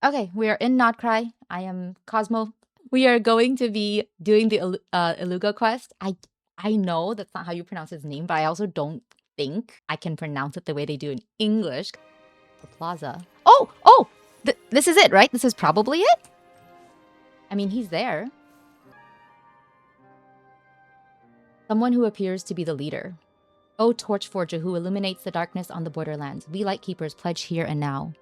Okay, we are in Not Krai. I am Cosmo. We are going to be doing the Illuga quest. I know that's not how you pronounce his name, but I also don't think I can pronounce it the way they do in English. The plaza. Oh! This is it, right? This is probably it? I mean, he's there. Someone who appears to be the leader. O Torchforger who illuminates the darkness on the borderlands, we Lightkeepers pledge here and now.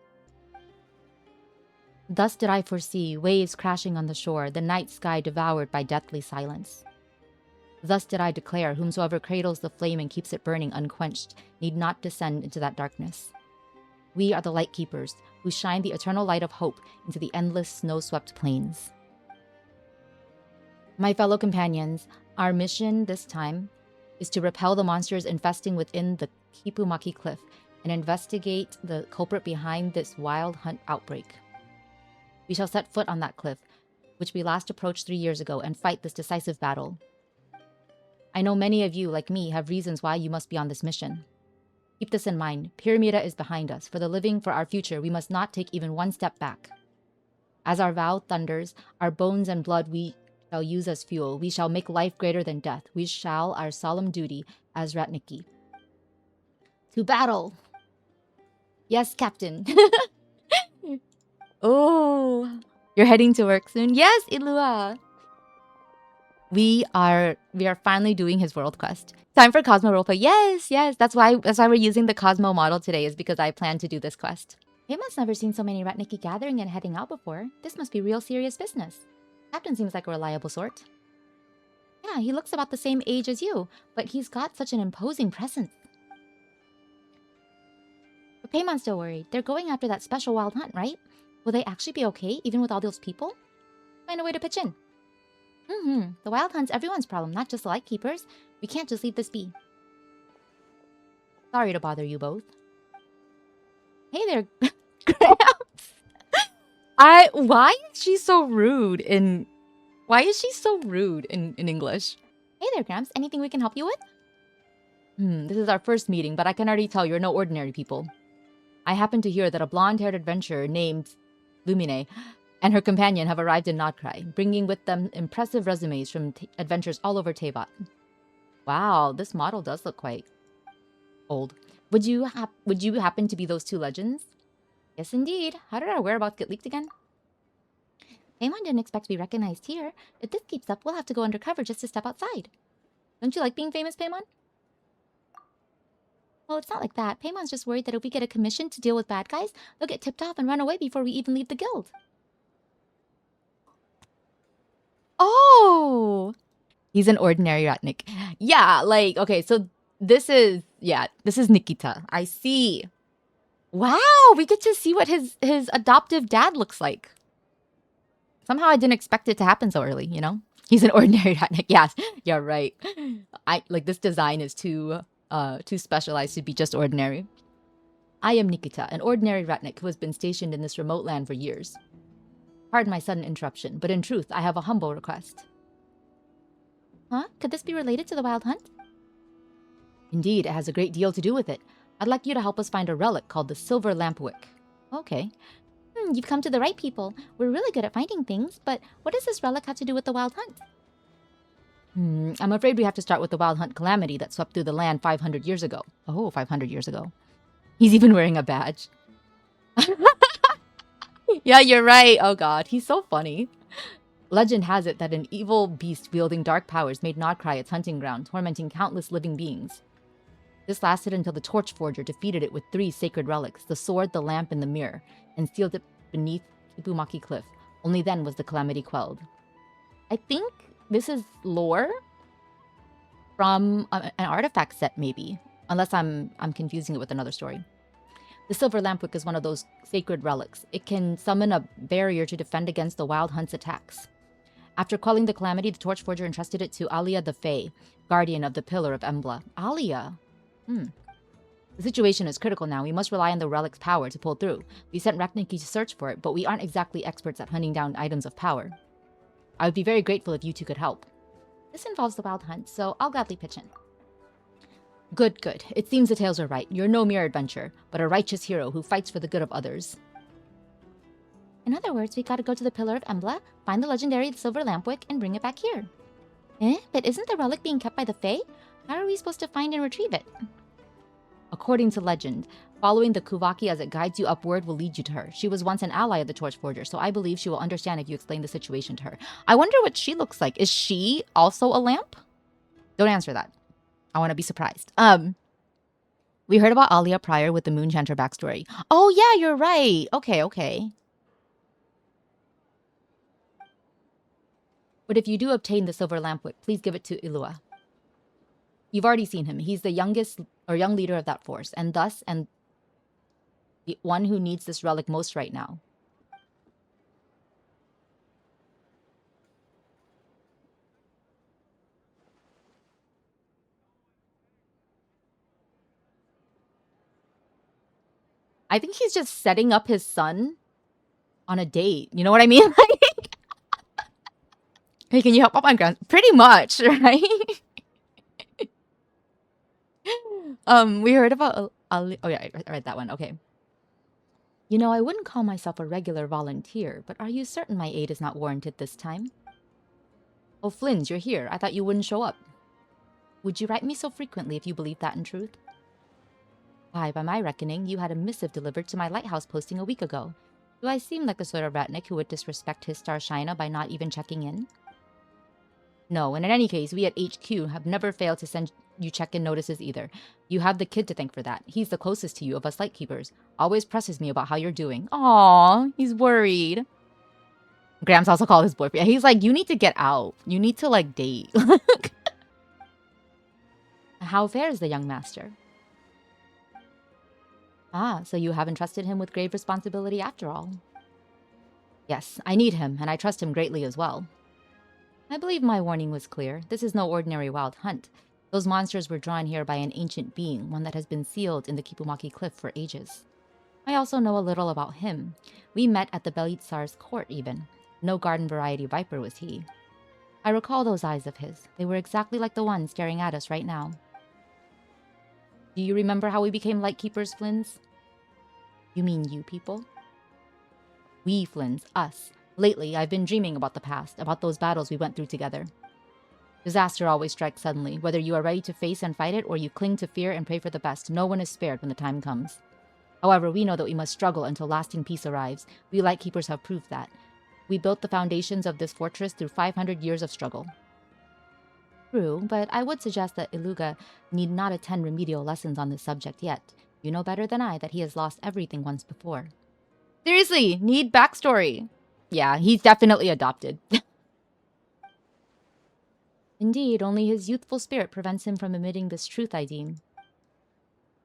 Thus did I foresee waves crashing on the shore, the night sky devoured by deathly silence. Thus did I declare, whomsoever cradles the flame and keeps it burning unquenched need not descend into that darkness. We are the Lightkeepers, who shine the eternal light of hope into the endless snow-swept plains. My fellow companions, our mission this time is to repel the monsters infesting within the Kipumaki Cliff and investigate the culprit behind this wild hunt outbreak. We shall set foot on that cliff, which we last approached 3 years ago, and fight this decisive battle. I know many of you, like me, have reasons why you must be on this mission. Keep this in mind. Pyramida is behind us. For the living, for our future, we must not take even one step back. As our vow thunders, our bones and blood we shall use as fuel. We shall make life greater than death. We shall our solemn duty as Ratniki. To battle! Yes, Captain. Oh, you're heading to work soon? Yes, Illuga. We are finally doing his world quest. Time for Cosmo roleplay. Yes. That's why we're using the Cosmo model today, is because I plan to do this quest. Paymon's never seen so many Ratniki gathering and heading out before. This must be real serious business. Captain seems like a reliable sort. Yeah, he looks about the same age as you, but he's got such an imposing presence. But Paymon's still worried. They're going after that special wild hunt, right? Will they actually be okay, even with all those people? Find a way to pitch in. The wild hunt's everyone's problem, not just the Lightkeepers. We can't just leave this be. Sorry to bother you both. Hey there, Gramps. Why is she so rude in English? Hey there, Gramps. Anything we can help you with? This is our first meeting, but I can already tell you're no ordinary people. I happen to hear that a blonde-haired adventurer named Lumine and her companion have arrived in Notkrai, bringing with them impressive resumes from adventures all over Tevat. Wow, this model does look quite old. Would you happen to be those two legends? Yes, indeed. How did our whereabouts get leaked again? Paimon didn't expect to be recognized here. If this keeps up, we'll have to go undercover just to step outside. Don't you like being famous, Paimon? Well, it's not like that. Paymon's just worried that if we get a commission to deal with bad guys, they'll get tipped off and run away before we even leave the guild. Oh! He's an ordinary Ratnik. Yeah, like, okay, so this is Nikita. I see. Wow, we get to see what his adoptive dad looks like. Somehow I didn't expect it to happen so early, you know? He's an ordinary Ratnik. Yes, you're right. This design is too specialized to be just ordinary. I am Nikita, an ordinary Ratnik who has been stationed in this remote land for years. Pardon my sudden interruption, but in truth, I have a humble request. Huh? Could this be related to the wild hunt? Indeed, it has a great deal to do with it. I'd like you to help us find a relic called the Silver Lampwick. Okay. You've come to the right people. We're really good at finding things, but what does this relic have to do with the wild hunt? I'm afraid we have to start with the wild hunt calamity that swept through the land 500 years ago. Oh, 500 years ago. He's even wearing a badge. Yeah, you're right. Oh god, he's so funny. Legend has it that an evil beast wielding dark powers made Nodcry its hunting ground, tormenting countless living beings. This lasted until the Torchforger defeated it with 3 sacred relics, the sword, the lamp, and the mirror, and sealed it beneath Kipumaki Cliff. Only then was the calamity quelled. I think this is lore from an artifact set, maybe. Unless I'm confusing it with another story. The Silver Lampwick is one of those sacred relics. It can summon a barrier to defend against the Wild Hunt's attacks. After quelling the calamity, the Torchforger entrusted it to Alia the Fae, guardian of the Pillar of Embla. Alia? The situation is critical now. We must rely on the relic's power to pull through. We sent Ratniki to search for it, but we aren't exactly experts at hunting down items of power. I would be very grateful if you two could help. This involves the Wild Hunt, so I'll gladly pitch in. Good. It seems the tales are right. You're no mere adventurer, but a righteous hero who fights for the good of others. In other words, we gotta go to the Pillar of Embla, find the legendary silver lampwick, and bring it back here. Eh? But isn't the relic being kept by the Fae? How are we supposed to find and retrieve it? According to legend, following the Kuvaki as it guides you upward will lead you to her. She was once an ally of the Torchforger, so I believe she will understand if you explain the situation to her. I wonder what she looks like. Is she also a lamp? Don't answer that. I want to be surprised. We heard about Alia prior with the Moonchanter backstory. Oh yeah, you're right. Okay. But if you do obtain the silver lampwick, please give it to Illuga. You've already seen him. He's the youngest or young leader of that force, and the one who needs this relic most right now. I think he's just setting up his son on a date. You know what I mean? Hey, can you help up on ground? Pretty much, right? We heard about oh yeah, I read that one. Okay. You know, I wouldn't call myself a regular volunteer, but are you certain my aid is not warranted this time? Oh, Flynn's, you're here. I thought you wouldn't show up. Would you write me so frequently if you believe that in truth? Why, by my reckoning, you had a missive delivered to my lighthouse posting a week ago. Do I seem like the sort of ratnik who would disrespect his star Shina by not even checking in? No, and in any case, we at HQ have never failed to send you check-in notices either. You have the kid to thank for that. He's the closest to you of us Lightkeepers. Always presses me about how you're doing. Aww, he's worried. Gramps also called his boyfriend. He's like, you need to get out. You need to, like, date. How fares the young master? Ah, so you haven't trusted him with grave responsibility after all. Yes, I need him, and I trust him greatly as well. I believe my warning was clear. This is no ordinary wild hunt. Those monsters were drawn here by an ancient being, one that has been sealed in the Kipumaki Cliff for ages. I also know a little about him. We met at the Belitsar's court, even. No garden variety viper was he. I recall those eyes of his. They were exactly like the ones staring at us right now. Do you remember how we became Lightkeepers, Flynn's? You mean you people? We, Flynn's, us. Lately, I've been dreaming about the past, about those battles we went through together. Disaster always strikes suddenly. Whether you are ready to face and fight it, or you cling to fear and pray for the best, no one is spared when the time comes. However, we know that we must struggle until lasting peace arrives. We Lightkeepers have proved that. We built the foundations of this fortress through 500 years of struggle. True, but I would suggest that Illuga need not attend remedial lessons on this subject yet. You know better than I that he has lost everything once before. Seriously, need backstory. Yeah, he's definitely adopted. Indeed, only his youthful spirit prevents him from emitting this truth, I deem.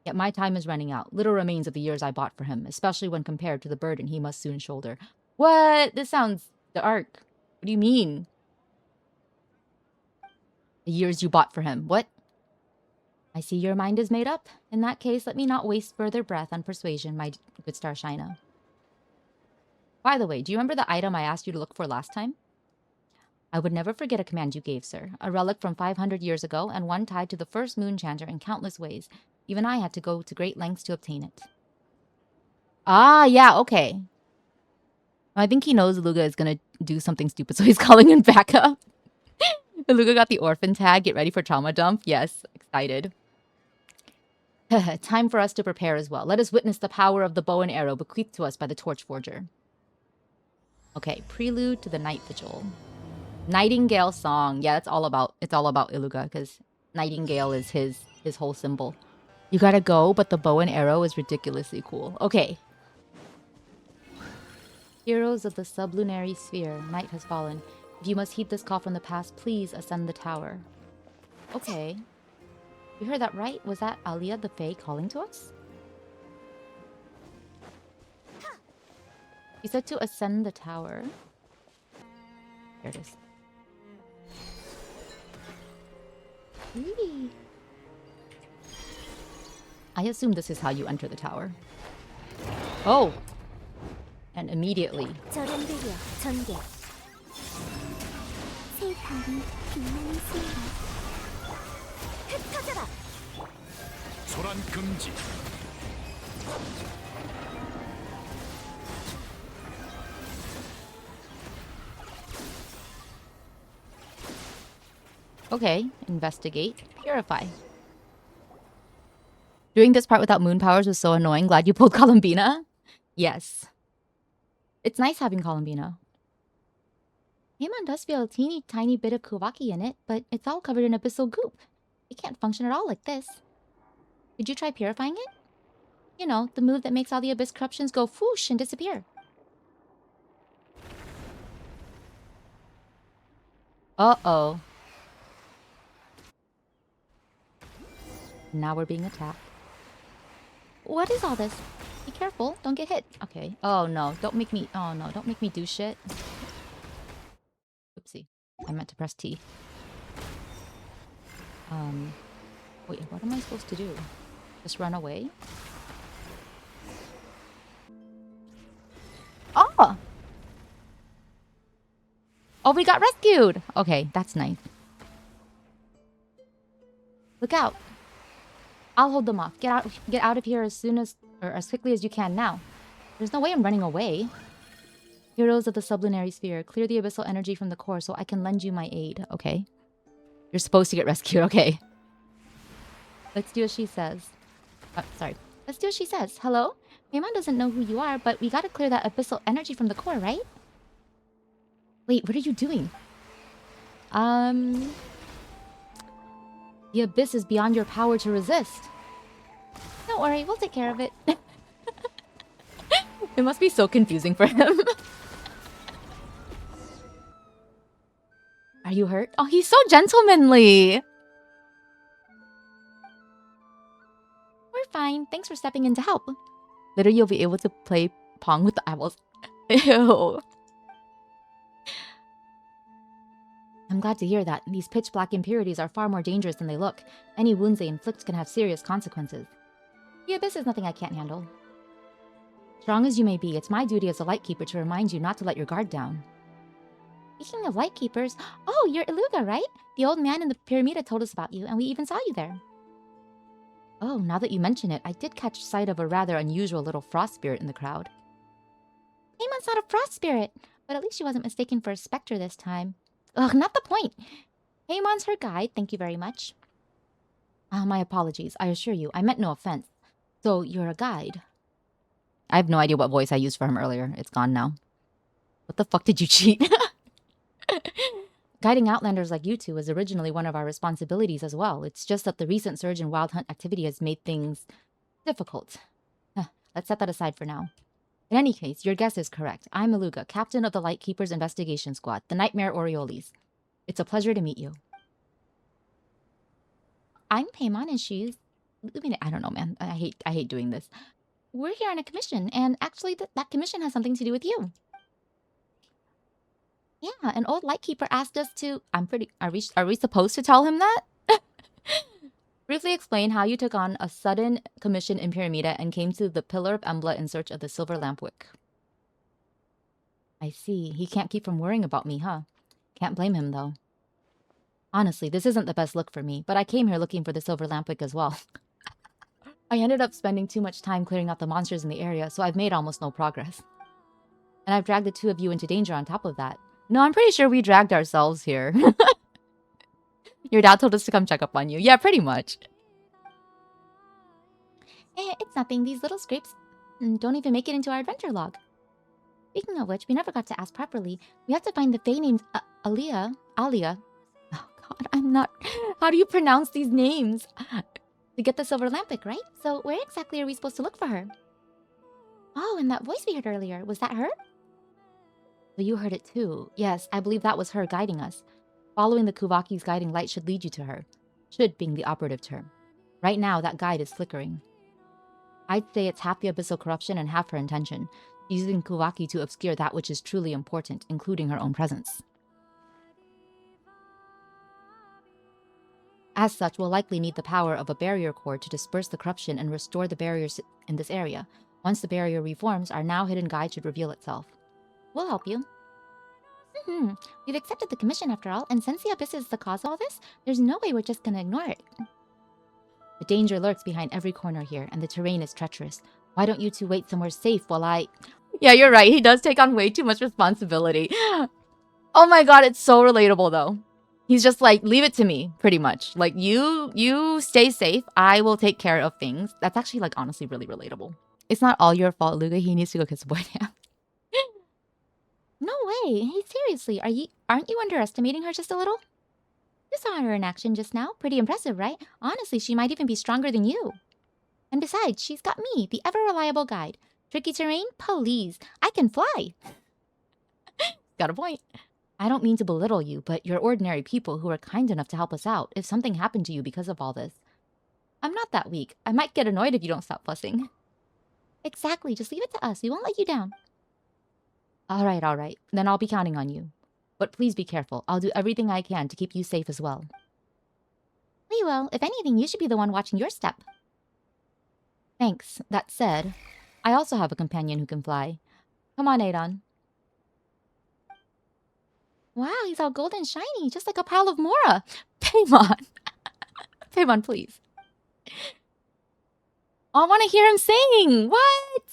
Yet my time is running out. Little remains of the years I bought for him, especially when compared to the burden he must soon shoulder. What? This sounds dark. What do you mean? The years you bought for him. What? I see your mind is made up. In that case, let me not waste further breath on persuasion, my good star Shina. By the way, do you remember the item I asked you to look for last time? I would never forget a command you gave, sir. A relic from 500 years ago, and one tied to the first Moonchanter in countless ways. Even I had to go to great lengths to obtain it. Ah, yeah, okay. I think he knows Illuga is gonna do something stupid, so he's calling in backup. Illuga got the orphan tag. Get ready for trauma dump. Yes, excited. Time for us to prepare as well. Let us witness the power of the bow and arrow bequeathed to us by the Torchforger. Okay, prelude to the night vigil. Nightingale song. Yeah, it's all about Illuga, because Nightingale is his whole symbol. You gotta go, but the bow and arrow is ridiculously cool. Okay. Heroes of the sublunary sphere, night has fallen. If you must heed this call from the past, please ascend the tower. Okay. You heard that right? Was that Alia the Fae calling to us? You said to ascend the tower. There it is. Ooh. I assume this is how you enter the tower. Oh! And immediately. Okay, investigate, purify. Doing this part without moon powers was so annoying. Glad you pulled Columbina. Yes. It's nice having Columbina. Paimon does feel a teeny tiny bit of Kuvaki in it, but it's all covered in abyssal goop. It can't function at all like this. Did you try purifying it? You know, the move that makes all the abyss corruptions go whoosh and disappear. Uh-oh. Now we're being attacked. What is all this? Be careful, don't get hit. Okay. Oh no, don't make me... Oh no, don't make me do shit. Oopsie. I meant to press T. Wait, what am I supposed to do? Just run away? Oh! Oh, we got rescued! Okay, that's nice. Look out. I'll hold them off. Get out of here as soon as... or as quickly as you can now. There's no way I'm running away. Heroes of the Sublunary Sphere, clear the abyssal energy from the core so I can lend you my aid. Okay. You're supposed to get rescued. Okay. Let's do as she says. Sorry. Let's do as she says. Hello? Paimon doesn't know who you are, but we gotta clear that abyssal energy from the core, right? Wait, what are you doing? The abyss is beyond your power to resist. Don't worry, we'll take care of it. It must be so confusing for him. Are you hurt? Oh, he's so gentlemanly. We're fine. Thanks for stepping in to help. Later, you'll be able to play Pong with the eyeballs. Ew. I'm glad to hear that. These pitch-black impurities are far more dangerous than they look. Any wounds they inflict can have serious consequences. The abyss is nothing I can't handle. Strong as you may be, it's my duty as a Lightkeeper to remind you not to let your guard down. Speaking of Lightkeepers... Oh, you're Illuga, right? The old man in the Pyramida told us about you, and we even saw you there. Oh, now that you mention it, I did catch sight of a rather unusual little frost spirit in the crowd. Paimon's not a frost spirit, but at least she wasn't mistaken for a specter this time. Ugh, not the point. Paimon's her guide, thank you very much. My apologies, I assure you, I meant no offense. So, you're a guide. I have no idea what voice I used for him earlier. It's gone now. What the fuck did you cheat? Guiding Outlanders like you two is originally one of our responsibilities as well. It's just that the recent surge in wild hunt activity has made things difficult. Let's set that aside for now. In any case, your guess is correct. I'm Illuga, captain of the Lightkeepers Investigation Squad, the Nightmare Orioles. It's a pleasure to meet you. I'm Paimon and she's... I mean, I don't know, man. I hate doing this. We're here on a commission, and actually that commission has something to do with you. Yeah, an old Lightkeeper asked us to... Are we supposed to tell him that? Briefly explain how you took on a sudden commission in Pyramida and came to the Pillar of Embla in search of the Silver Lampwick. I see. He can't keep from worrying about me, huh? Can't blame him, though. Honestly, this isn't the best look for me, but I came here looking for the Silver Lampwick as well. I ended up spending too much time clearing out the monsters in the area, so I've made almost no progress. And I've dragged the two of you into danger on top of that. No, I'm pretty sure we dragged ourselves here. Your dad told us to come check up on you. Yeah, pretty much. It's nothing. These little scrapes don't even make it into our adventure log. Speaking of which, we never got to ask properly. We have to find the fae named Alia. Oh god, I'm not... How do you pronounce these names? To get the Silver Lampwick, right? So where exactly are we supposed to look for her? Oh, and that voice we heard earlier. Was that her? So you heard it too. Yes, I believe that was her guiding us. Following the Kuvaki's guiding light should lead you to her. Should being the operative term. Right now, that guide is flickering. I'd say it's half the abyssal corruption and half her intention, using Kuvaki to obscure that which is truly important, including her own presence. As such, we'll likely need the power of a barrier core to disperse the corruption and restore the barriers in this area. Once the barrier reforms, our now hidden guide should reveal itself. We'll help you. We've accepted the commission after all, and since the abyss is the cause of all this, there's no way we're just gonna ignore it. The danger lurks behind every corner here, and the terrain is treacherous. Why don't you two wait somewhere safe while I... Yeah, you're right. He does take on way too much responsibility. Oh my god, it's so relatable, though. He's just like, leave it to me, pretty much. Like, you stay safe. I will take care of things. That's actually, like, honestly really relatable. It's not all your fault, Illuga. He needs to go kiss a boy now. No way. Hey, seriously, aren't you underestimating her just a little? You saw her in action just now. Pretty impressive, right? Honestly, she might even be stronger than you. And besides, she's got me, the ever-reliable guide. Tricky terrain? Please. I can fly. Got a point. I don't mean to belittle you, but you're ordinary people who are kind enough to help us out if something happened to you because of all this. I'm not that weak. I might get annoyed if you don't stop fussing. Exactly. Just leave it to us. We won't let you down. All right. Then I'll be counting on you. But please be careful. I'll do everything I can to keep you safe as well. We will. If anything, you should be the one watching your step. Thanks. That said, I also have a companion who can fly. Come on, Adon. Wow, he's all golden and shiny, just like a pile of Mora. Paimon. Paimon, please. I want to hear him sing. What?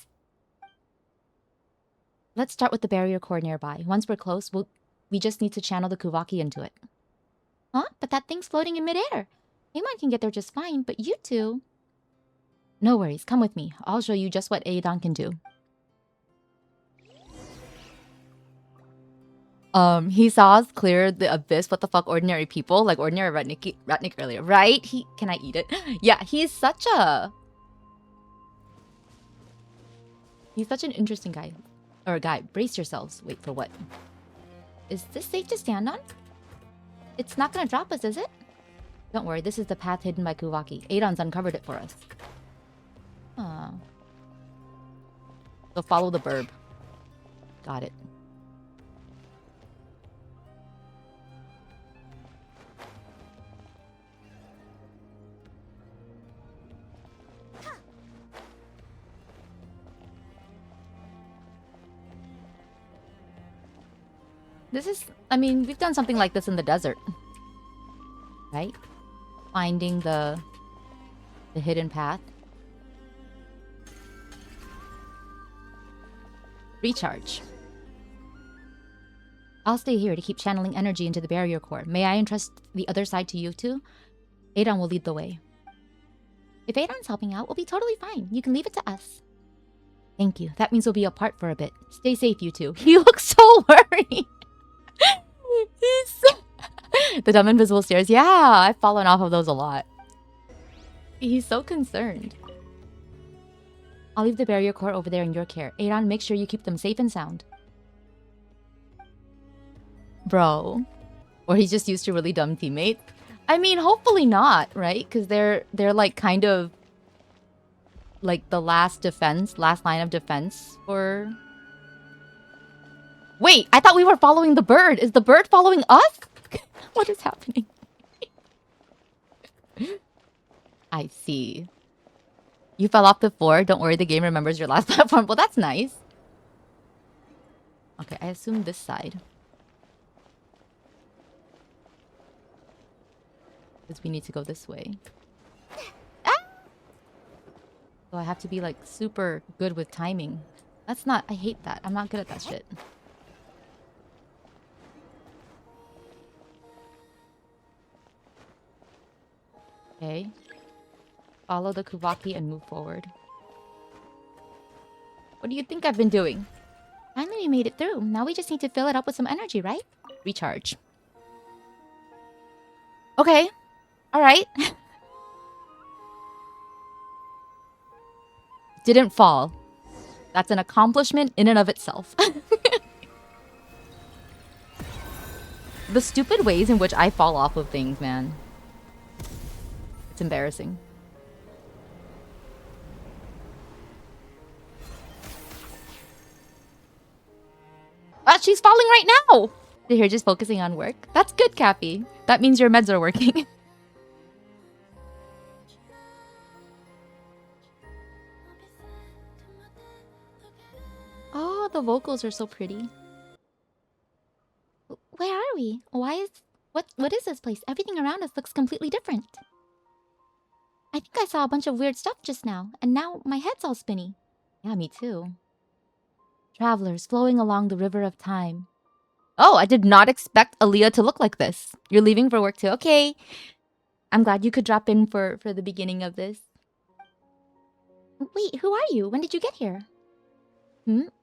Let's start with the barrier core nearby. Once we're close, we just need to channel the Kuvaki into it. Huh? But that thing's floating in midair. Paimon can get there just fine, but you two... No worries, come with me. I'll show you just what Adon can do. He saw us clear the abyss. What the fuck, ordinary people? Like ordinary Ratnik earlier, right? Can I eat it? Yeah, he's such an interesting guy. Or guy. Brace yourselves. Wait, for what? Is this safe to stand on? It's not gonna drop us, is it? Don't worry, this is the path hidden by Kuvaki. Adon's uncovered it for us. So follow the burb. Got it. This is... I mean, we've done something like this in the desert. Right? Finding the hidden path. Recharge. I'll stay here to keep channeling energy into the barrier core. May I entrust the other side to you two? Adon will lead the way. If Adon's helping out, we'll be totally fine. You can leave it to us. Thank you. That means we'll be apart for a bit. Stay safe, you two. He looks so worried. The dumb invisible stairs. Yeah, I've fallen off of those a lot. He's so concerned. I'll leave the barrier core over there in your care. Adon, make sure you keep them safe and sound. Bro. Or he's just used to really dumb teammates. I mean, hopefully not, right? Because they're like kind of like the last line of defense for... Wait, I thought we were following the bird. Is the bird following us? What is happening? I see. You fell off before. Don't worry, the game remembers your last platform. Well, that's nice. Okay, I assume this side. Because we need to go this way. Ah! So I have to be like super good with timing. That's not... I hate that. I'm not good at that shit. Okay. Follow the Kuvaki and move forward. What do you think I've been doing? Finally, we made it through. Now we just need to fill it up with some energy, right? Recharge. Okay. Alright. Didn't fall. That's an accomplishment in and of itself. The stupid ways in which I fall off of things, man. It's embarrassing. Ah, she's falling right now! You're just focusing on work. That's good, Cappy. That means your meds are working. Oh, the vocals are so pretty. Where are we? What is this place? Everything around us looks completely different. I think I saw a bunch of weird stuff just now, and now my head's all spinny. Yeah, me too. Travelers flowing along the river of time. Oh, I did not expect Aaliyah to look like this. You're leaving for work too. Okay. I'm glad you could drop in for the beginning of this. Wait, who are you? When did you get here?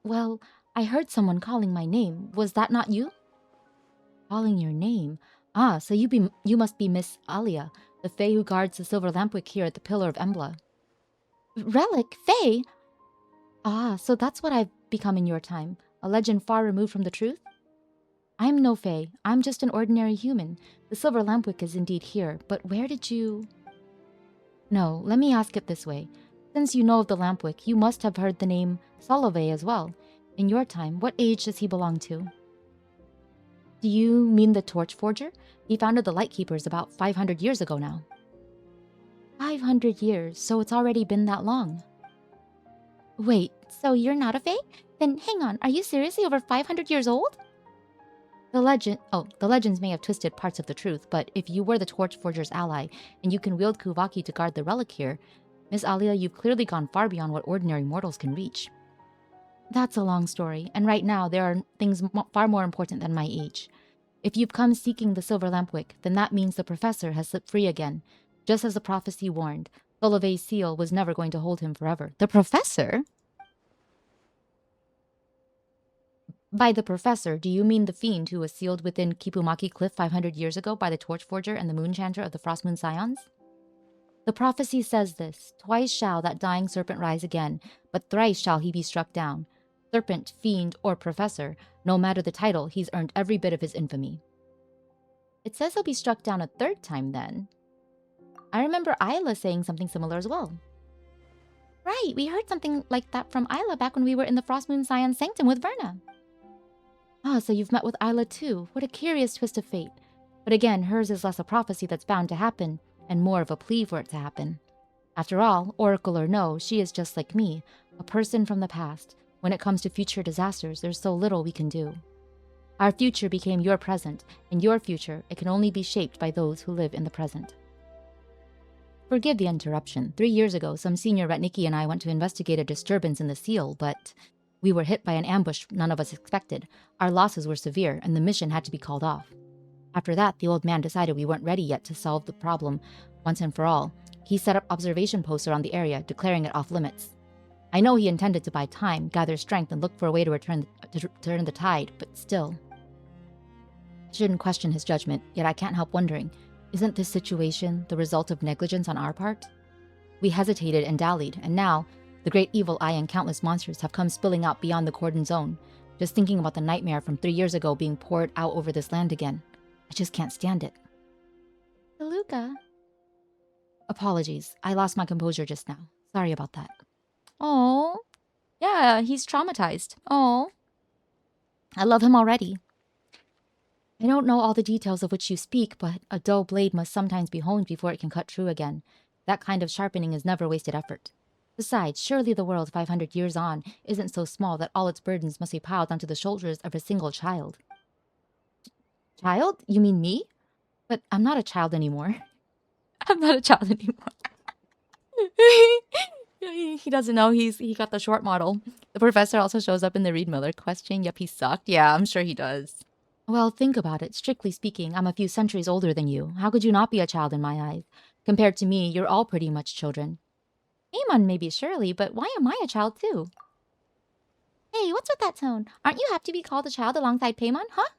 Well, I heard someone calling my name. Was that not you? Calling your name? Ah, so you must be Miss Alia, the Fae who guards the silver lampwick here at the Pillar of Embla. Relic? Fae? Ah, so that's what I've become in your time. A legend far removed from the truth? I'm no Fae. I'm just an ordinary human. The silver lampwick is indeed here, but where did you... No, let me ask it this way. Since you know of the lampwick, you must have heard the name Solove as well. In your time, what age does he belong to? Do you mean the torch forger? He founded the Lightkeepers about 500 years ago now. 500 years, so it's already been that long. Wait, so you're not a Fae? Then hang on, are you seriously over 500 years old? The legends may have twisted parts of the truth, but if you were the torch forger's ally, and you can wield Kuvaki to guard the relic here, Miss Alia, you've clearly gone far beyond what ordinary mortals can reach. That's a long story, and right now there are things far more important than my age. If you've come seeking the silver lampwick, then that means the professor has slipped free again. Just as the prophecy warned, Solove's seal was never going to hold him forever. The professor? By the professor, do you mean the fiend who was sealed within Kipumaki Cliff 500 years ago by the Torchforger and the Moonchanter of the Frostmoon Scions? The prophecy says this: twice shall that dying serpent rise again, but thrice shall he be struck down. Serpent, fiend, or professor, no matter the title, he's earned every bit of his infamy. It says he'll be struck down a third time then. I remember Isla saying something similar as well. Right, we heard something like that from Isla back when we were in the Frostmoon Scion Sanctum with Verna. Ah, so you've met with Isla too. What a curious twist of fate. But again, hers is less a prophecy that's bound to happen, and more of a plea for it to happen. After all, oracle or no, she is just like me, a person from the past. When it comes to future disasters, there's so little we can do. Our future became your present, and your future, it can only be shaped by those who live in the present. Forgive the interruption. 3 years ago, some senior Retniki and I went to investigate a disturbance in the seal, but we were hit by an ambush none of us expected. Our losses were severe, and the mission had to be called off. After that, the old man decided we weren't ready yet to solve the problem once and for all. He set up observation posts around the area, declaring it off limits. I know he intended to buy time, gather strength, and look for a way to turn the tide, but still. I shouldn't question his judgment, yet I can't help wondering, isn't this situation the result of negligence on our part? We hesitated and dallied, and now, the great evil eye and countless monsters have come spilling out beyond the cordon zone. Just thinking about the nightmare from 3 years ago being poured out over this land again. I just can't stand it. Illuga. Apologies, I lost my composure just now. Sorry about that. Oh, yeah, he's traumatized. Oh, I love him already. I don't know all the details of which you speak, but a dull blade must sometimes be honed before it can cut true again. That kind of sharpening is never wasted effort. Besides, surely the world 500 years on isn't so small that all its burdens must be piled onto the shoulders of a single child. Child? You mean me? But I'm not a child anymore. I'm not a child anymore. He doesn't know he got the short model. The professor also shows up in the Reed Miller question. Yep, he sucked. Yeah, I'm sure he does. Well, think about it. Strictly speaking, I'm a few centuries older than you. How could you not be a child in my eyes? Compared to me, you're all pretty much children. Paimon maybe surely, but why am I a child too? Hey, what's with that tone? Aren't you happy to be called a child alongside Paimon, huh?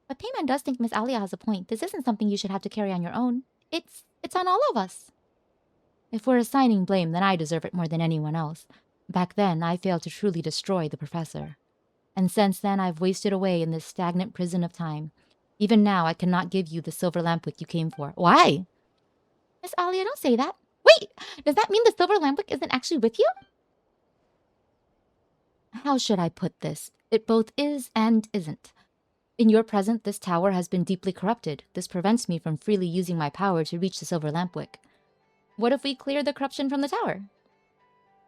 But Paimon does think Miss Alia has a point. This isn't something you should have to carry on your own. It's on all of us. If we're assigning blame, then I deserve it more than anyone else. Back then, I failed to truly destroy the professor. And since then, I've wasted away in this stagnant prison of time. Even now, I cannot give you the silver lampwick you came for. Why? Miss Alia, don't say that. Wait! Does that mean the silver lampwick isn't actually with you? How should I put this? It both is and isn't. In your present, this tower has been deeply corrupted. This prevents me from freely using my power to reach the silver lampwick. What if we clear the corruption from the tower?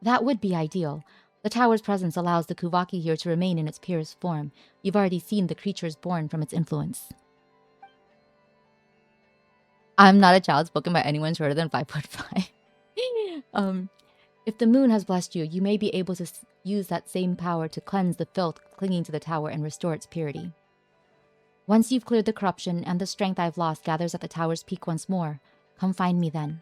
That would be ideal. The tower's presence allows the Kuvaki here to remain in its purest form. You've already seen the creatures born from its influence. I'm not a child spoken by anyone shorter than 5'5". If the moon has blessed you, you may be able to use that same power to cleanse the filth clinging to the tower and restore its purity. Once you've cleared the corruption and the strength I've lost gathers at the tower's peak once more, come find me then.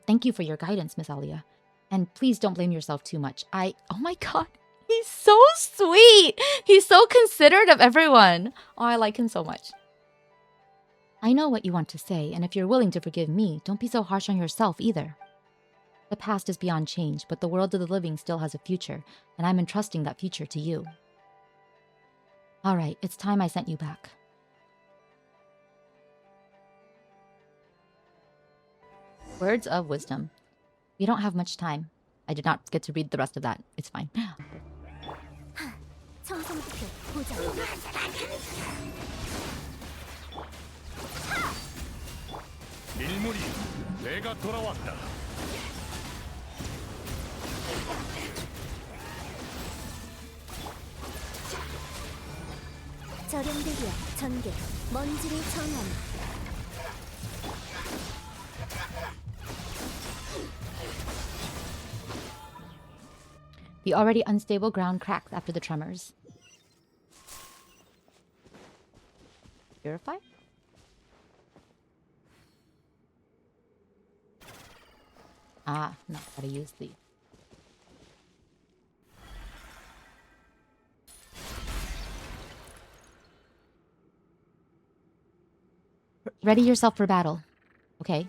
Thank you for your guidance, Miss Alia. And please don't blame yourself too much. Oh my god, he's so sweet! He's so considerate of everyone. Oh, I like him so much. I know what you want to say, and if you're willing to forgive me, don't be so harsh on yourself either. The past is beyond change, but the world of the living still has a future, and I'm entrusting that future to you. Alright, it's time I sent you back. Words of wisdom. We don't have much time. I did not get to read the rest of that. It's fine. 절연대기야 전개 먼지를 전환. The already unstable ground cracked after the tremors. Purify? Ah, not gotta use the... Ready yourself for battle. Okay.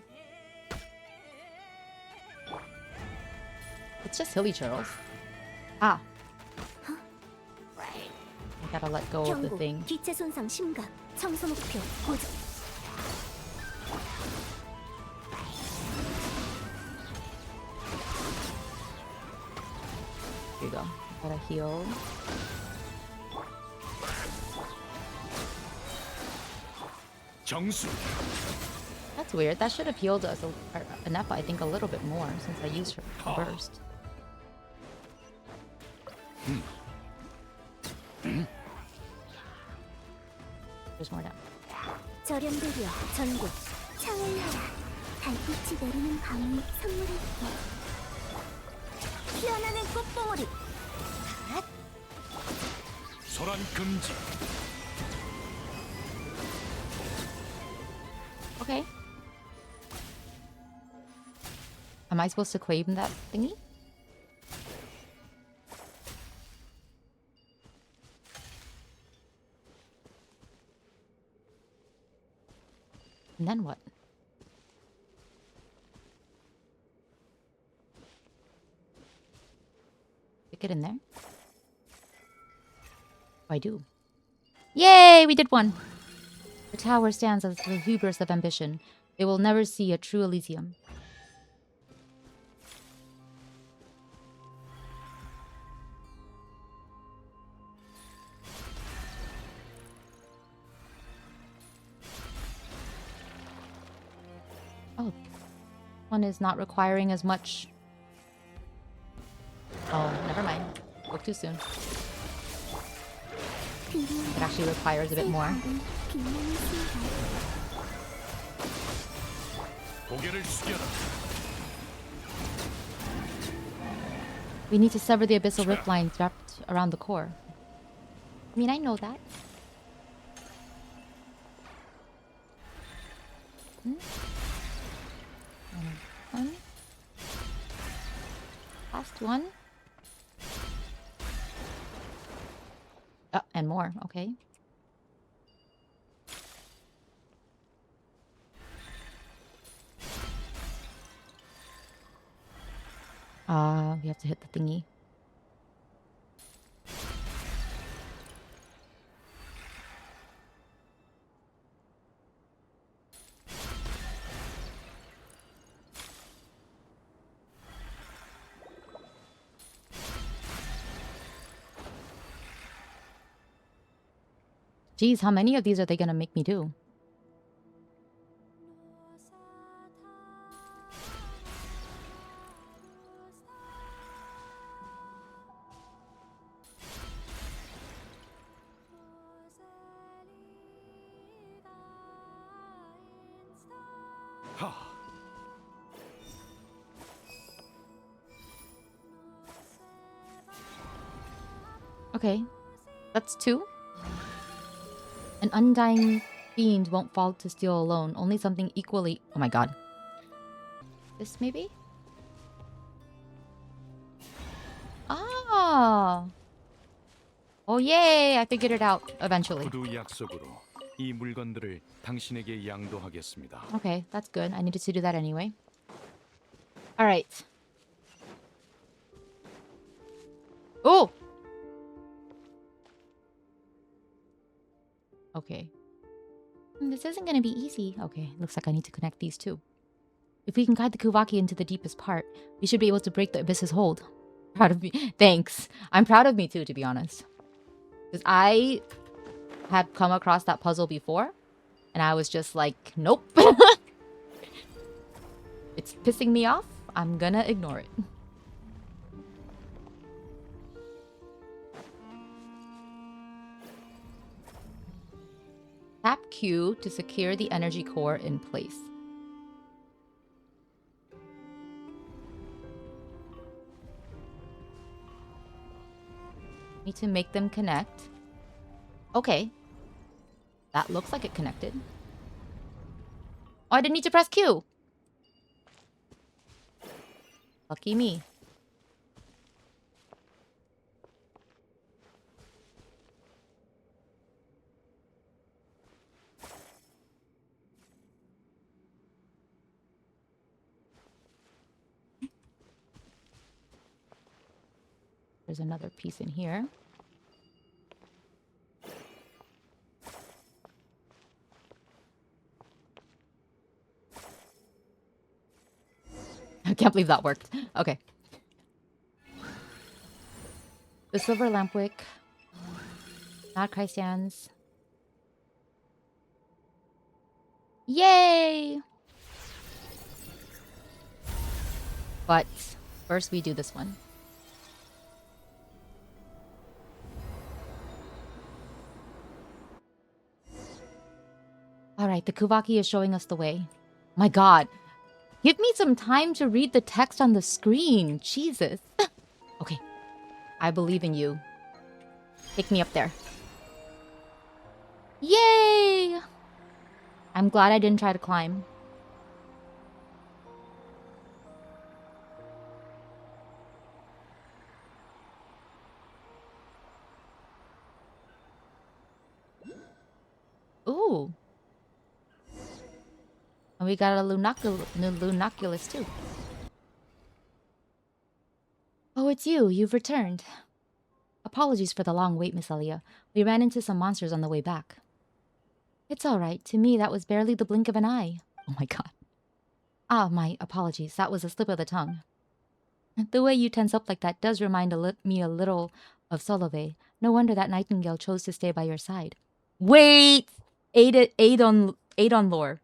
It's just hilly churls. Ah. I gotta let go of the thing. 기체 손상 심각. 청소 목표 고정. Here you go. Gotta heal. That's weird. That should have healed us enough, I think, a little bit more since I used her burst. There's more down. 절연대기야 전개 창을 열어. 달빛이 내리는 밤이 선물할게. 피어나는 꽃봉오리. 소란 금지. Okay. Am I supposed to claim that thingy? And then what? Get in there. Oh, I do. Yay! We did one! The tower stands as the hubris of ambition. It will never see a true Elysium. Oh. One is not requiring as much. Oh, never mind. Spoke too soon. It actually requires a bit more. We need to sever the abyssal rift lines wrapped around the core. I mean, I know that. One. Last one. Oh, and more. Okay. We have to hit the thingy. Geez, how many of these are they gonna make me do? Okay, that's 2. An undying fiend won't fall to steel alone. Only something equally... Oh my god. This maybe? Ah! Oh yay! I figured it out eventually. 구두 약속으로 이 물건들을 당신에게 양도하겠습니다. Okay, that's good. I needed to do that anyway. Alright. Oh! Okay. This isn't gonna be easy. Okay, looks like I need to connect these two. If we can guide the Kuvaki into the deepest part, we should be able to break the Abyss's hold. Proud of me. Thanks. I'm proud of me too, to be honest. Because I had come across that puzzle before, and I was just like, nope. It's pissing me off. I'm gonna ignore it. Tap Q to secure the energy core in place. Need to make them connect. Okay. That looks like it connected. Oh, I didn't need to press Q. Lucky me. There's another piece in here. I can't believe that worked. Okay. The silver lampwick. Not Krai stands. Yay! But first we do this one. Alright, the Kuvaki is showing us the way. My god. Give me some time to read the text on the screen. Jesus. Okay. I believe in you. Take me up there. Yay! I'm glad I didn't try to climb. Ooh. And we got a Lunoculus too. Oh, it's you. You've returned. Apologies for the long wait, Miss Elia. We ran into some monsters on the way back. It's all right. To me, that was barely the blink of an eye. Oh my god. Ah, my apologies. That was a slip of the tongue. The way you tense up like that does remind me a little of Solove. No wonder that Nightingale chose to stay by your side. Wait! Aid on lore.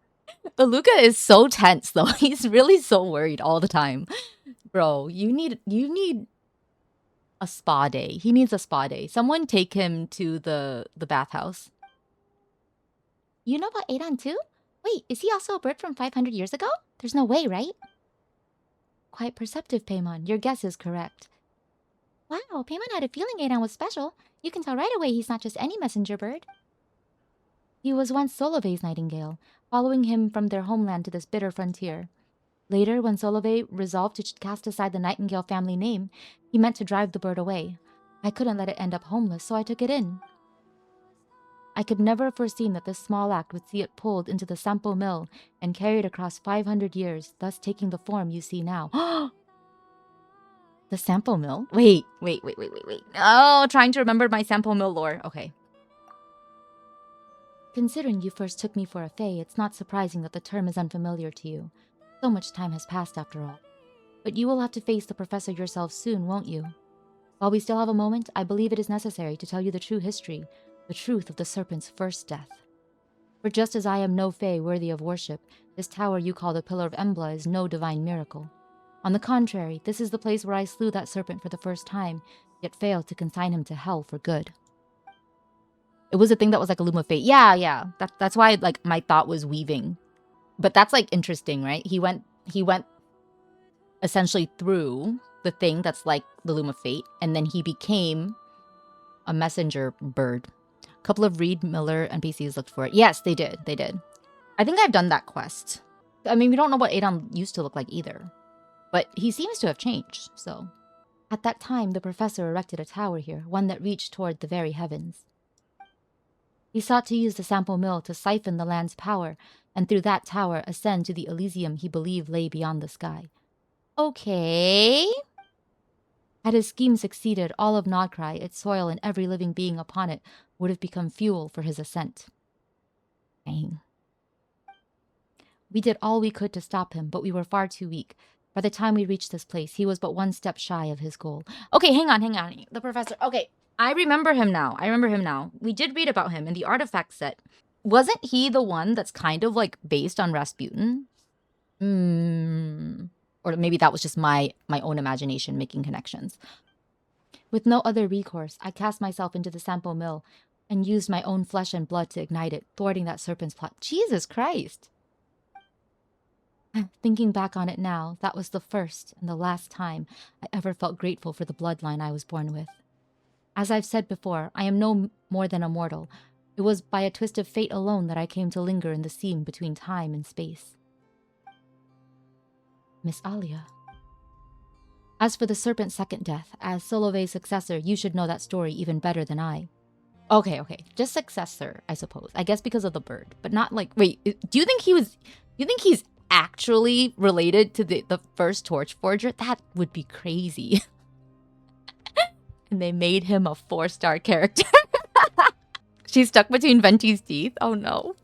Illuga is so tense though. He's really so worried all the time. Bro, you need a spa day. He needs a spa day. Someone take him to the bathhouse. You know about Adon too? Wait, is he also a bird from 500 years ago? There's no way, right? Quite perceptive, Paimon. Your guess is correct. Wow, Paimon had a feeling Adon was special. You can tell right away he's not just any messenger bird. He was once Solove's nightingale, following him from their homeland to this bitter frontier. Later, when Solove resolved to cast aside the Nightingale family name, he meant to drive the bird away. I couldn't let it end up homeless, so I took it in. I could never have foreseen that this small act would see it pulled into the Sampo mill and carried across 500 years, thus taking the form you see now. The Sampo mill? Wait. Oh, trying to remember my Sampo mill lore. Okay. Considering you first took me for a fae, it's not surprising that the term is unfamiliar to you. So much time has passed after all. But you will have to face the professor yourself soon, won't you? While we still have a moment, I believe it is necessary to tell you the true history, the truth of the serpent's first death. For just as I am no fae worthy of worship, this tower you call the Pillar of Embla is no divine miracle. On the contrary, this is the place where I slew that serpent for the first time, yet failed to consign him to hell for good. It was a thing that was like a loom of fate. Yeah. That's why like my thought was weaving. But that's like interesting, right? He went essentially through the thing that's like the loom of fate, and then he became a messenger bird. A couple of Reed, Miller, NPCs looked for it. Yes, they did. They did. I think I've done that quest. I mean, we don't know what Adon used to look like either. But he seems to have changed, so. At that time, the professor erected a tower here, one that reached toward the very heavens. He sought to use the sample mill to siphon the land's power, and through that tower ascend to the Elysium he believed lay beyond the sky. Okay. Had his scheme succeeded, all of Nodkrai, its soil, and every living being upon it would have become fuel for his ascent. Dang. We did all we could to stop him, but we were far too weak. By the time we reached this place, he was but one step shy of his goal. Okay, hang on. The professor. Okay, I remember him now. We did read about him in the artifact set. Wasn't he the one that's kind of like based on Rasputin? Or maybe that was just my own imagination making connections. With no other recourse, I cast myself into the sample mill and used my own flesh and blood to ignite it, thwarting that serpent's plot. Jesus Christ! Thinking back on it now, that was the first and the last time I ever felt grateful for the bloodline I was born with. As I've said before, I am no more than a mortal. It was by a twist of fate alone that I came to linger in the seam between time and space. Miss Alia. As for the serpent's second death, as Solove's successor, you should know that story even better than I. Okay. Just successor, I suppose. I guess because of the bird, but not like... Wait, do you think he's actually related to the first torch forger? That would be crazy. And they made him a 4-star character. She's stuck between Venti's teeth. Oh no.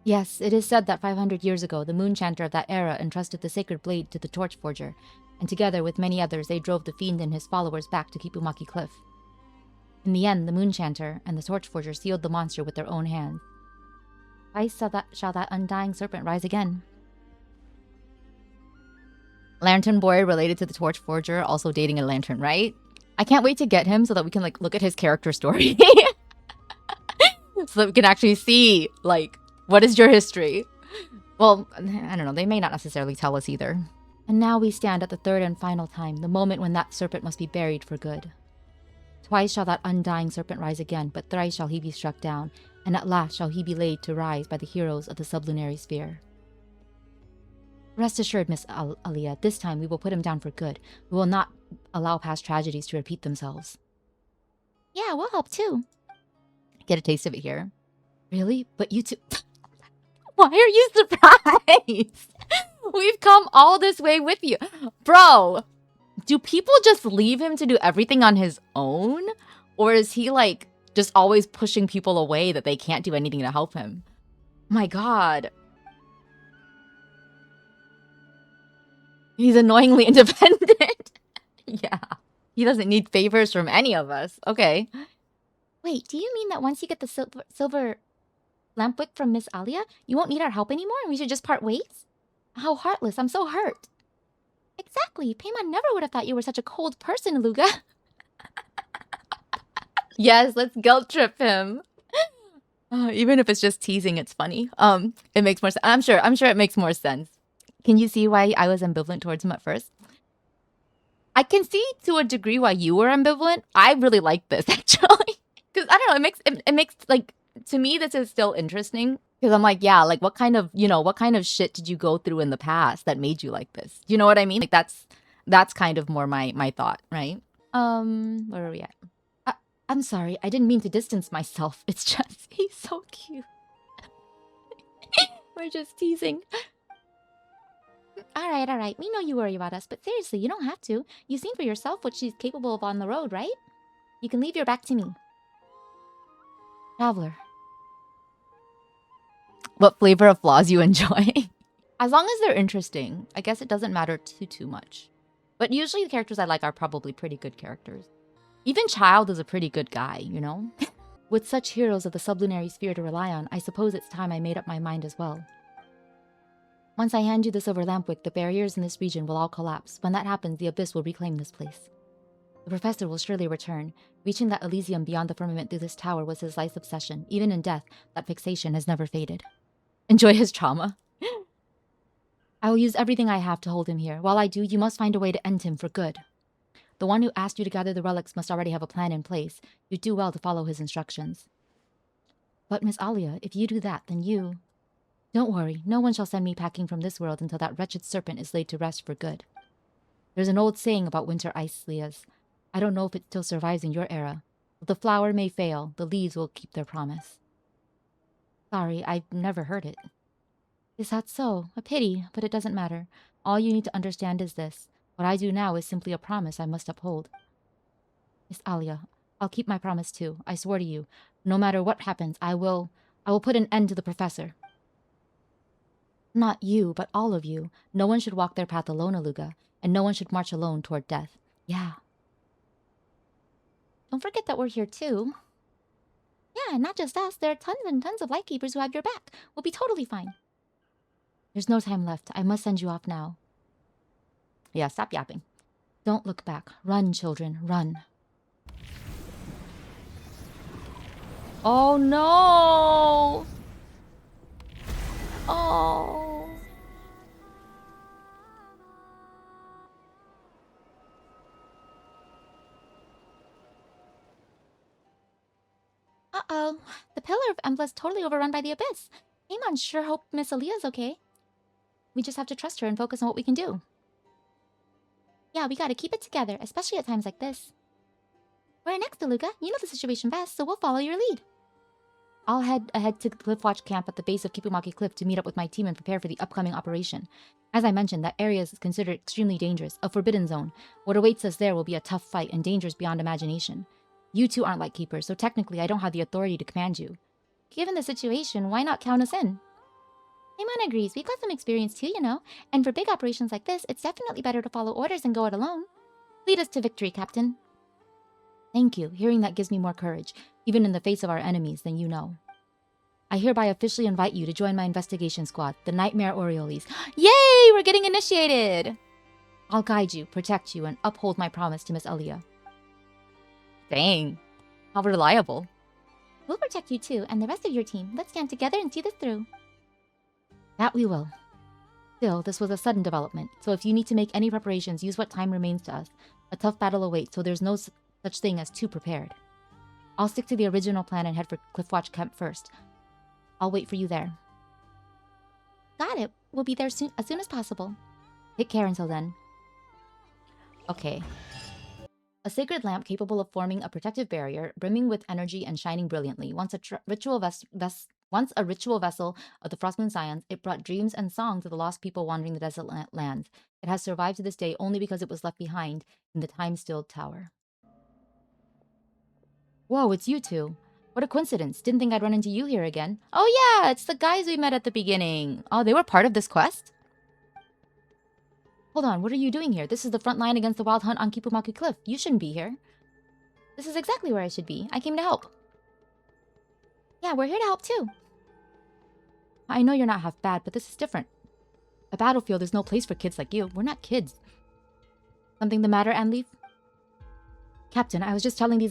Yes, it is said that 500 years ago, the moon chanter of that era entrusted the sacred blade to the torch forger, and together with many others, they drove the fiend and his followers back to Kipumaki Cliff. In the end, the moon chanter and the torch forger sealed the monster with their own hands. Twice shall that undying serpent rise again. Lantern Boy related to the torch forger, also dating a lantern, right? I can't wait to get him so that we can like look at his character story. So that we can actually see like what is your history. Well, I don't know, they may not necessarily tell us either. And now we stand at the third and final time, the moment when that serpent must be buried for good. Twice shall that undying serpent rise again, but thrice shall he be struck down, and at last shall he be laid to rise by the heroes of the sublunary sphere. Rest assured, Miss Alia, this time we will put him down for good. We will not allow past tragedies to repeat themselves. Yeah, we'll help too. Get a taste of it here. Really? But you two... Why are you surprised? We've come all this way with you. Bro, do people just leave him to do everything on his own? Or is he like just always pushing people away that they can't do anything to help him? My god. He's annoyingly independent. Yeah. He doesn't need favors from any of us. Okay. Wait, do you mean that once you get the silver lampwick from Miss Alia, you won't need our help anymore and we should just part ways? How heartless. I'm so hurt. Exactly. Paimon never would have thought you were such a cold person, Illuga. Yes, let's guilt trip him. Even if it's just teasing, it's funny. It makes more sense. I'm sure it makes more sense. Can you see why I was ambivalent towards him at first? I can see to a degree why you were ambivalent. I really like this actually. Because I don't know, it makes like, to me this is still interesting. Because I'm like, yeah, like what kind of shit did you go through in the past that made you like this? You know what I mean? Like that's kind of more my thought, right? Where are we at? I'm sorry, I didn't mean to distance myself. It's just, he's so cute. We're just teasing. Alright. We know you worry about us, but seriously, you don't have to. You've seen for yourself what she's capable of on the road, right? You can leave your back to me. Traveler. What flavor of flaws you enjoy? As long as they're interesting, I guess it doesn't matter too much. But usually the characters I like are probably pretty good characters. Even Child is a pretty good guy, you know? With such heroes of the sublunary sphere to rely on, I suppose it's time I made up my mind as well. Once I hand you the silver lampwick, the barriers in this region will all collapse. When that happens, the abyss will reclaim this place. The professor will surely return. Reaching that Elysium beyond the firmament through this tower was his life's obsession. Even in death, that fixation has never faded. Enjoy his trauma. I will use everything I have to hold him here. While I do, you must find a way to end him for good. The one who asked you to gather the relics must already have a plan in place. You'd do well to follow his instructions. But Miss Alia, if you do that, then you... Don't worry, no one shall send me packing from this world until that wretched serpent is laid to rest for good. There's an old saying about winter ice, Leas. I don't know if it still survives in your era. But the flower may fail, the leaves will keep their promise. Sorry, I've never heard it. Is that so? A pity, but it doesn't matter. All you need to understand is this. What I do now is simply a promise I must uphold. Miss Alia, I'll keep my promise too. I swear to you. No matter what happens, I will put an end to the professor. Not you, but all of you. No one should walk their path alone, Illuga, and no one should march alone toward death. Yeah. Don't forget that we're here too. Yeah, and not just us. There are tons and tons of lightkeepers who have your back. We'll be totally fine. There's no time left. I must send you off now. Yeah, stop yapping. Don't look back. Run, children, run. Oh no! Oh. Uh-oh. The Pillar of Embla's totally overrun by the Abyss. Amon sure hope Miss Alia's okay. We just have to trust her and focus on what we can do. Yeah, we gotta keep it together, especially at times like this. Where next, Illuga? You know the situation best, so we'll follow your lead. I'll head ahead to Cliffwatch Camp at the base of Kipumaki Cliff to meet up with my team and prepare for the upcoming operation. As I mentioned, that area is considered extremely dangerous, a forbidden zone. What awaits us there will be a tough fight and dangers beyond imagination. You two aren't Lightkeepers, so technically I don't have the authority to command you. Given the situation, why not count us in? Amon agrees. We've got some experience too, you know. And for big operations like this, it's definitely better to follow orders than go it alone. Lead us to victory, Captain. Thank you. Hearing that gives me more courage, even in the face of our enemies, than you know. I hereby officially invite you to join my investigation squad, the Nightmare Orioles. Yay! We're getting initiated! I'll guide you, protect you, and uphold my promise to Miss Alia. Dang. How reliable. We'll protect you too, and the rest of your team. Let's stand together and see this through. That we will. Still, this was a sudden development, so if you need to make any preparations, use what time remains to us. A tough battle awaits, so there's no such thing as too prepared. I'll stick to the original plan and head for Cliffwatch Camp first. I'll wait for you there. Got it. We'll be there as soon as possible. Take care until then. Okay. A sacred lamp capable of forming a protective barrier, brimming with energy and shining brilliantly. Once a ritual vessel of the Frostmoon Scions, it brought dreams and song to the lost people wandering the desolate lands. It has survived to this day only because it was left behind in the time-stilled tower. Whoa, it's you two. What a coincidence. Didn't think I'd run into you here again. Oh yeah, it's the guys we met at the beginning. Oh, they were part of this quest? Hold on, what are you doing here? This is the front line against the wild hunt on Kipumaki Cliff. You shouldn't be here. This is exactly where I should be. I came to help. Yeah, we're here to help too. I know you're not half bad, but this is different. A battlefield is no place for kids like you. We're not kids. Something the matter, Anleaf? Captain, I was just telling oh.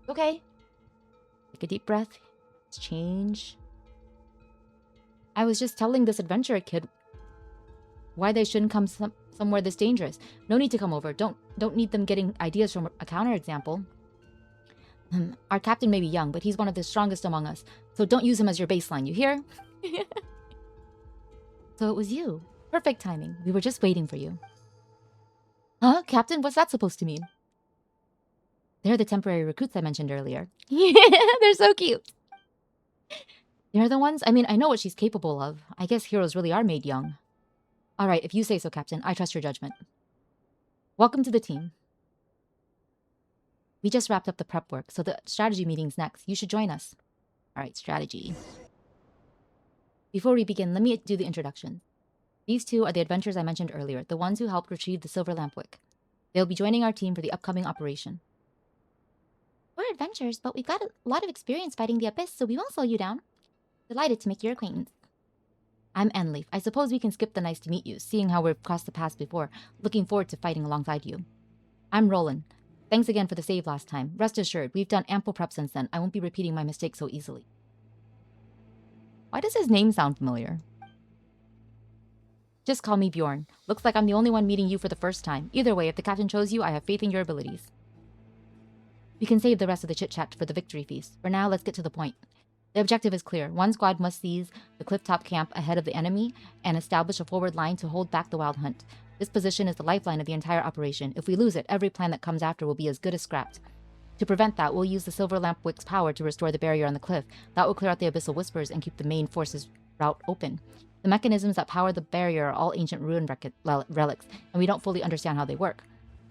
Okay. Take a deep breath. Let's change. I was just telling this adventurer kid why they shouldn't come somewhere this dangerous. No need to come over. Don't need them getting ideas from a counterexample. Our captain may be young, but he's one of the strongest among us. So don't use him as your baseline, you hear? So it was you. Perfect timing. We were just waiting for you. Huh? Captain? What's that supposed to mean? They're the temporary recruits I mentioned earlier. Yeah, they're so cute. They're the ones? I mean, I know what she's capable of. I guess heroes really are made young. All right, if you say so, Captain. I trust your judgment. Welcome to the team. We just wrapped up the prep work, so the strategy meeting's next. You should join us. All right, strategy. Before we begin, let me do the introduction. These two are the adventurers I mentioned earlier, the ones who helped retrieve the Silver Lampwick. They'll be joining our team for the upcoming operation. We're adventurers, but we've got a lot of experience fighting the Abyss, so we won't slow you down. Delighted to make your acquaintance. I'm Enleaf. I suppose we can skip the nice to meet you, seeing how we've crossed the paths before. Looking forward to fighting alongside you. I'm Roland. Thanks again for the save last time. Rest assured, we've done ample prep since then. I won't be repeating my mistakes so easily. Why does his name sound familiar? Just call me Bjorn. Looks like I'm the only one meeting you for the first time. Either way, if the captain chose you, I have faith in your abilities. We can save the rest of the chit-chat for the victory feast. For now, let's get to the point. The objective is clear. One squad must seize the clifftop camp ahead of the enemy and establish a forward line to hold back the wild hunt. This position is the lifeline of the entire operation. If we lose it, every plan that comes after will be as good as scrapped. To prevent that, we'll use the Silver Lampwick's power to restore the barrier on the cliff. That will clear out the Abyssal Whispers and keep the main forces route open. The mechanisms that power the barrier are all ancient ruin relics, and we don't fully understand how they work.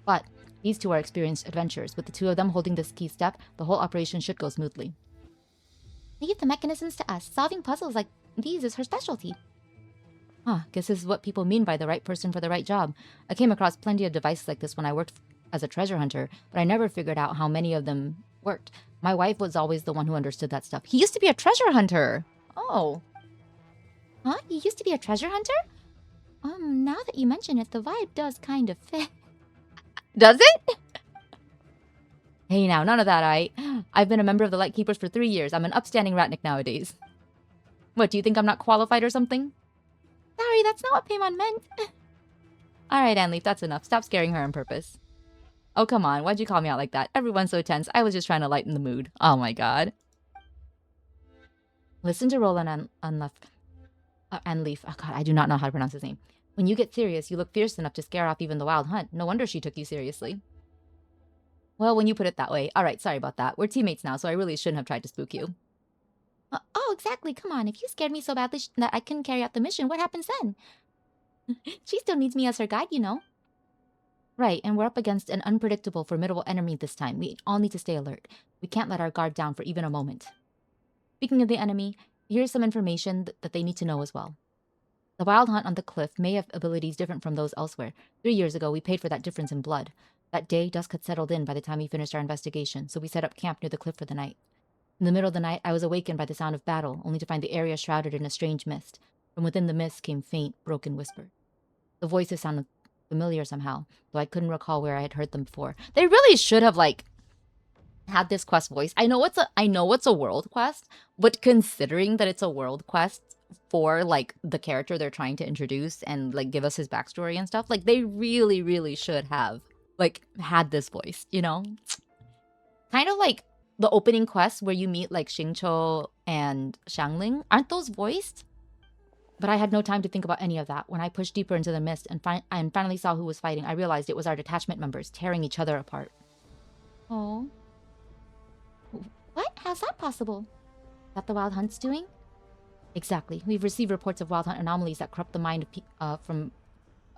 But these two are experienced adventurers. With the two of them holding this key step, the whole operation should go smoothly. Leave the mechanisms to us. Solving puzzles like these is her specialty. Huh, guess this is what people mean by the right person for the right job. I came across plenty of devices like this when I worked as a treasure hunter, but I never figured out how many of them worked. My wife was always the one who understood that stuff. He used to be a treasure hunter! Oh. Huh? You used to be a treasure hunter? Now that you mention it, the vibe does kind of fit. Does it? Hey now, none of that, I've been a member of the Lightkeepers for 3 years. I'm an upstanding ratnik nowadays. What, do you think I'm not qualified or something? Sorry, that's not what Paimon meant. Alright, Anleaf, that's enough. Stop scaring her on purpose. Oh, come on. Why'd you call me out like that? Everyone's so tense. I was just trying to lighten the mood. Oh my god. Listen to Roland Anleaf. Oh god, I do not know how to pronounce his name. When you get serious, you look fierce enough to scare off even the wild hunt. No wonder she took you seriously. Well, when you put it that way. Alright, sorry about that. We're teammates now, so I really shouldn't have tried to spook you. Oh, exactly. Come on. If you scared me so badly that I couldn't carry out the mission, what happens then? She still needs me as her guide, you know. Right, and we're up against an unpredictable, formidable enemy this time. We all need to stay alert. We can't let our guard down for even a moment. Speaking of the enemy, here's some information that they need to know as well. The wild hunt on the cliff may have abilities different from those elsewhere. 3 years ago, we paid for that difference in blood. That day, dusk had settled in by the time we finished our investigation, so we set up camp near the cliff for the night. In the middle of the night, I was awakened by the sound of battle, only to find the area shrouded in a strange mist. From within the mist came faint, broken whisper. The voices sounded familiar somehow, though I couldn't recall where I had heard them before. They really should have, had this quest voice. I know it's a world quest, but considering that it's a world quest for, the character they're trying to introduce and, give us his backstory and stuff, they really, really should have, had this voice, you know? Kind of like the opening quests where you meet, Xingqiu and Xiangling. Aren't those voiced? But I had no time to think about any of that. When I pushed deeper into the mist and finally saw who was fighting, I realized it was our detachment members tearing each other apart. Oh. What? How's that possible? Is that the Wild Hunt's doing? Exactly. We've received reports of Wild Hunt anomalies that corrupt the mind of from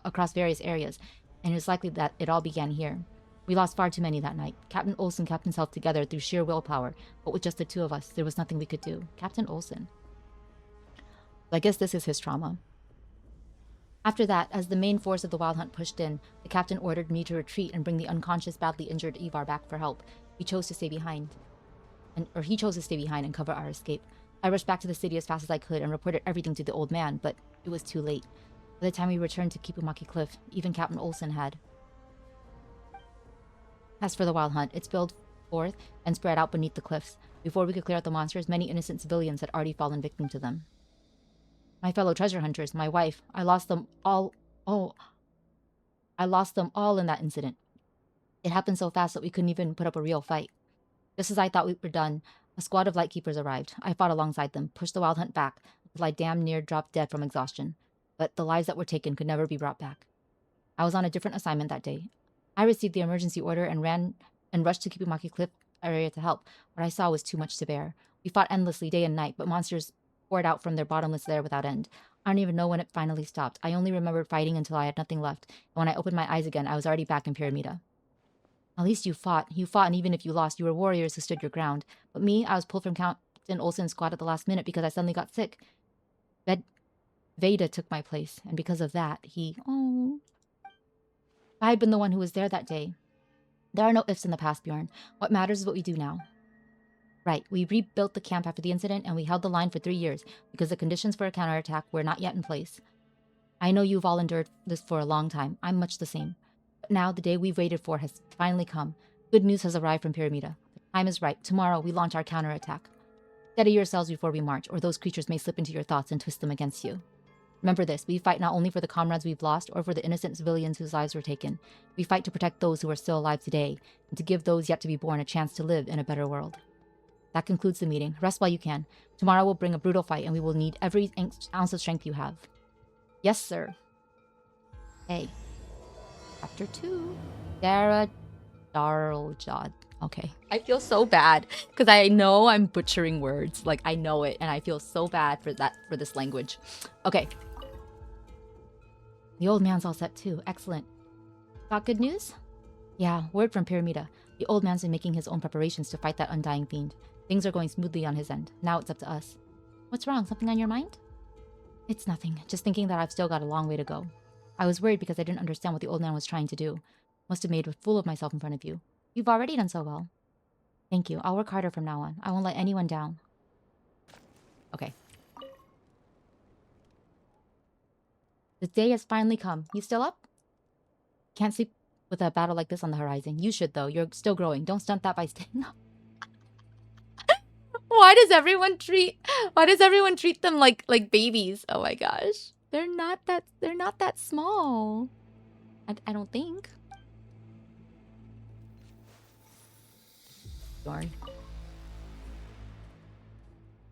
across various areas, and it's likely that it all began here. We lost far too many that night. Captain Olsen kept himself together through sheer willpower, but with just the two of us, there was nothing we could do. Captain Olsen. I guess this is his trauma. After that, as the main force of the Wild Hunt pushed in, the captain ordered me to retreat and bring the unconscious, badly injured Ivar back for help. He chose to stay behind and cover our escape. I rushed back to the city as fast as I could and reported everything to the old man, but it was too late. By the time we returned to Kipumaki Cliff, even Captain Olsen had. As for the Wild Hunt, it spilled forth and spread out beneath the cliffs. Before we could clear out the monsters, many innocent civilians had already fallen victim to them. My fellow treasure hunters, my wife, I lost them all in that incident. It happened so fast that we couldn't even put up a real fight. Just as I thought we were done, a squad of Lightkeepers arrived. I fought alongside them, pushed the Wild Hunt back, until I damn near dropped dead from exhaustion. But the lives that were taken could never be brought back. I was on a different assignment that day. I received the emergency order and rushed to Kipumaki Cliff area to help. What I saw was too much to bear. We fought endlessly day and night, but monsters poured out from their bottomless lair without end. I don't even know when it finally stopped. I only remembered fighting until I had nothing left, and when I opened my eyes again, I was already back in Pyramida. At least you fought, and even if you lost, you were warriors who stood your ground. But me, I was pulled from Captain Olsen's squad at the last minute because I suddenly got sick. Veda took my place, and because of that, if I had been the one who was there that day. There are no ifs in the past, Bjorn. What matters is what we do now. Right, we rebuilt the camp after the incident, and we held the line for 3 years, because the conditions for a counterattack were not yet in place. I know you've all endured this for a long time. I'm much the same. But now, the day we've waited for has finally come. Good news has arrived from Pyramida. The time is right. Tomorrow, we launch our counterattack. Steady yourselves before we march, or those creatures may slip into your thoughts and twist them against you. Remember this, we fight not only for the comrades we've lost or for the innocent civilians whose lives were taken. We fight to protect those who are still alive today and to give those yet to be born a chance to live in a better world. That concludes the meeting. Rest while you can. Tomorrow will bring a brutal fight and we will need every ounce of strength you have. Yes, sir. Hey. Chapter 2. Dara Darljad. Okay. I feel so bad because I know I'm butchering words. Like, I know it and I feel so bad for this language. Okay. The old man's all set too. Excellent. Got good news? Yeah, word from Pyramida. The old man's been making his own preparations to fight that undying fiend. Things are going smoothly on his end. Now it's up to us. What's wrong? Something on your mind? It's nothing. Just thinking that I've still got a long way to go. I was worried because I didn't understand what the old man was trying to do. Must have made a fool of myself in front of you. You've already done so well. Thank you. I'll work harder from now on. I won't let anyone down. Okay. The day has finally come. You still up? Can't sleep with a battle like this on the horizon. You should, though. You're still growing. Don't stunt that by staying up. Why does everyone treat them like babies? Oh my gosh. They're not that small. I don't think. Darn.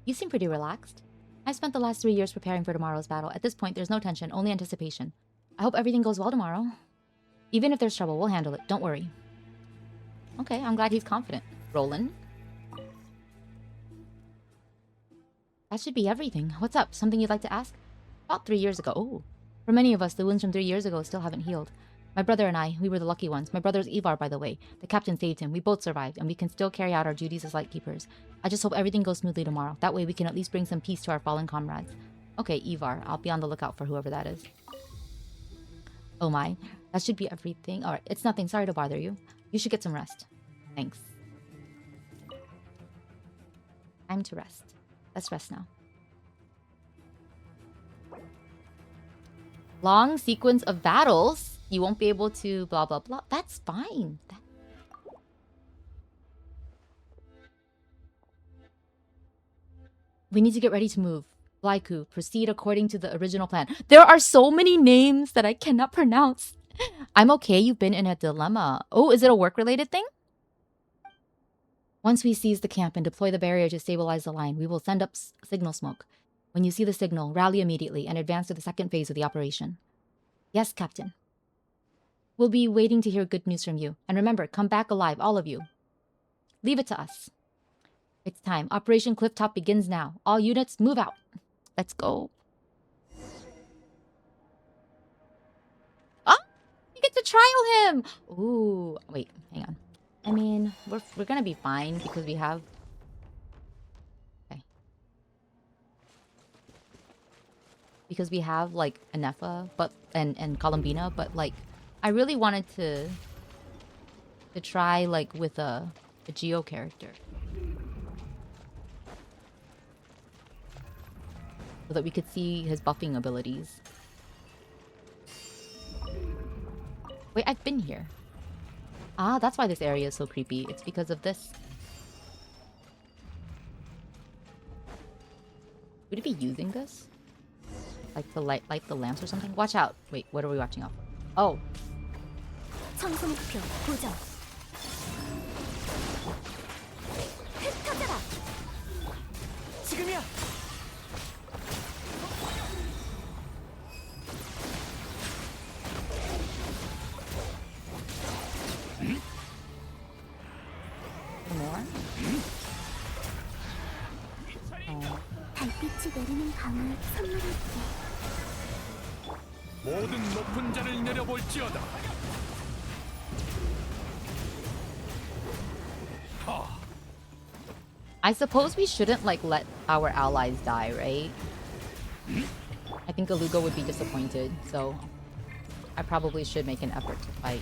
You seem pretty relaxed. I spent the last 3 years preparing for tomorrow's battle. At this point, there's no tension, only anticipation. I hope everything goes well tomorrow. Even if there's trouble, we'll handle it. Don't worry. Okay, I'm glad he's confident. Roland. That should be everything. What's up? Something you'd like to ask? About 3 years ago. Oh. For many of us, the wounds from 3 years ago still haven't healed. My brother and I, we were the lucky ones. My brother's Ivar, by the way. The captain saved him. We both survived, and we can still carry out our duties as lightkeepers. I just hope everything goes smoothly tomorrow. That way we can at least bring some peace to our fallen comrades. Okay, Ivar. I'll be on the lookout for whoever that is. Oh my. That should be everything. Alright, it's nothing. Sorry to bother you. You should get some rest. Thanks. Time to rest. Let's rest now. Long sequence of battles. You won't be able to blah blah blah. That's fine. We need to get ready to move. Blaiku, proceed according to the original plan. There are so many names that I cannot pronounce. I'm okay, you've been in a dilemma. Oh, is it a work-related thing? Once we seize the camp and deploy the barrier to stabilize the line, we will send up signal smoke. When you see the signal, rally immediately and advance to the second phase of the operation. Yes, Captain. We'll be waiting to hear good news from you. And remember, come back alive, all of you. Leave it to us. It's time. Operation Clifftop begins now. All units, move out. Let's go. Oh! You get to trial him! Ooh. Wait, hang on. I mean, we're gonna be fine because we have... Okay. Because we have, like, Anefa, but... And Columbina, but, like... I really wanted to try, like, with a Geo character. So that we could see his buffing abilities. Wait, I've been here. Ah, that's why this area is so creepy. It's because of this. Would it be using this? Like to light the lamps or something? Watch out! Wait, what are we watching out for? Oh. 청소 목표 고정. 흩어져라. 지금이야. More? 달빛이 내리는 밤을 선물할게. 모든 높은 자를 내려볼지어다. I suppose we shouldn't, like, let our allies die, right? I think Illuga would be disappointed, so I probably should make an effort to fight.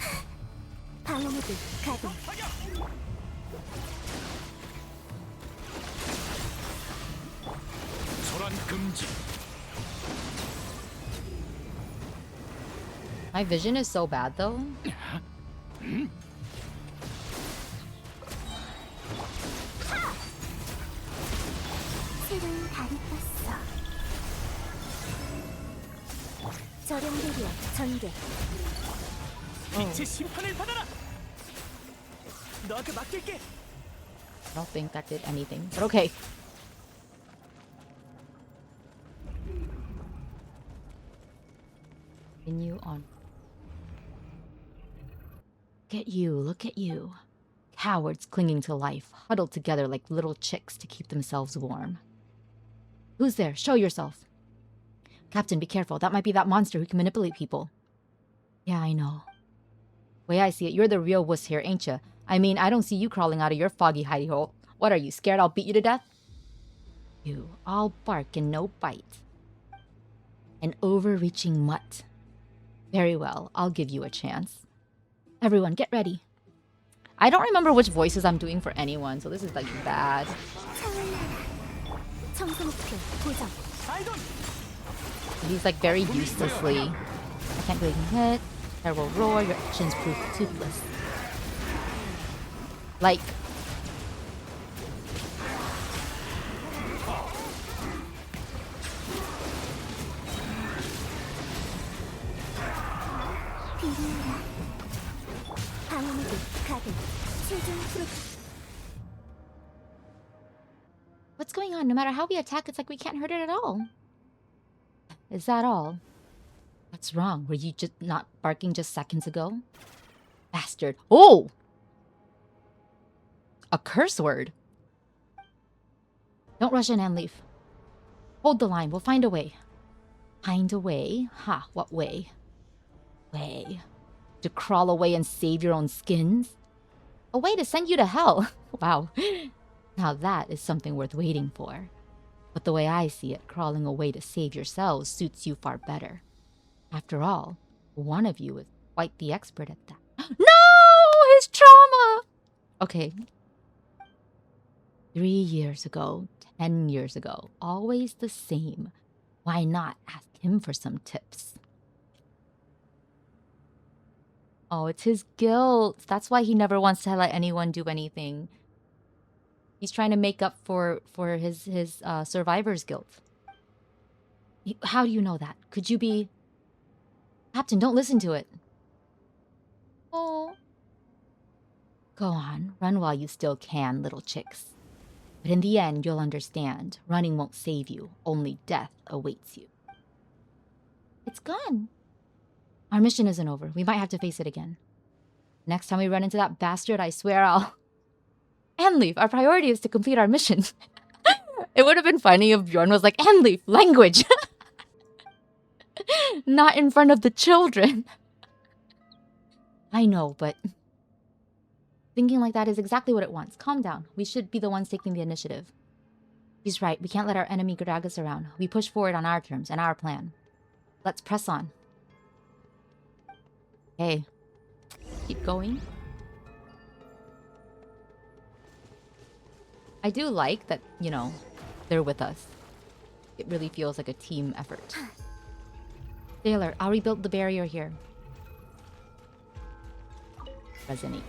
방어모드 가동. 소란 금지. My vision is so bad, though. 새로운 달이 떴어. 저령 대비와 전개. 빛의 심판을 받아라. 너한테 맡길게. I don't think that did anything, but okay. Continue on. Look at you. Cowards clinging to life, huddled together like little chicks to keep themselves warm. Who's there? Show yourself. Captain, be careful. That might be that monster who can manipulate people. Yeah, I know. Way I see it, you're the real wuss here, ain't ya? I mean, I don't see you crawling out of your foggy hidey hole. What are you, scared I'll beat you to death? You, all bark and no bite. An overreaching mutt. Very well, I'll give you a chance. Everyone, get ready. I don't remember which voices I'm doing for anyone, so this is like bad. 청소 목표 고정. He's like very uselessly. I can't believe you hit. I will roar, your actions prove toothless. Like. 비밀이야. 방어모드 가동. 최종 프로. What's going on? No matter how we attack, it's like we can't hurt it at all. Is that all? What's wrong? Were you just not barking just seconds ago? Bastard. Oh! A curse word. Don't rush in and leave. Hold the line. We'll find a way. Find a way? Ha, what way? Way. To crawl away and save your own skins? A way to send you to hell. Wow. Now that is something worth waiting for. But the way I see it, crawling away to save yourselves suits you far better. After all, one of you is quite the expert at that. No! His trauma! Okay. 3 years ago, 10 years ago, always the same. Why not ask him for some tips? Oh, it's his guilt. That's why he never wants to let anyone do anything. He's trying to make up for his survivor's guilt. How do you know that? Could you be... Captain, don't listen to it. Oh. Go on, run while you still can, little chicks. But in the end, you'll understand. Running won't save you. Only death awaits you. It's gone. Our mission isn't over. We might have to face it again. Next time we run into that bastard, I swear I'll... Anleaf, our priority is to complete our mission. It would have been funny if Bjorn was like, Anleaf, language! Not in front of the children. I know, but... Thinking like that is exactly what it wants. Calm down. We should be the ones taking the initiative. He's right. We can't let our enemy drag us around. We push forward on our terms and our plan. Let's press on. Hey. Keep going. I do like that, you know, they're with us. It really feels like a team effort. Sailor, I'll rebuild the barrier here. Resonate.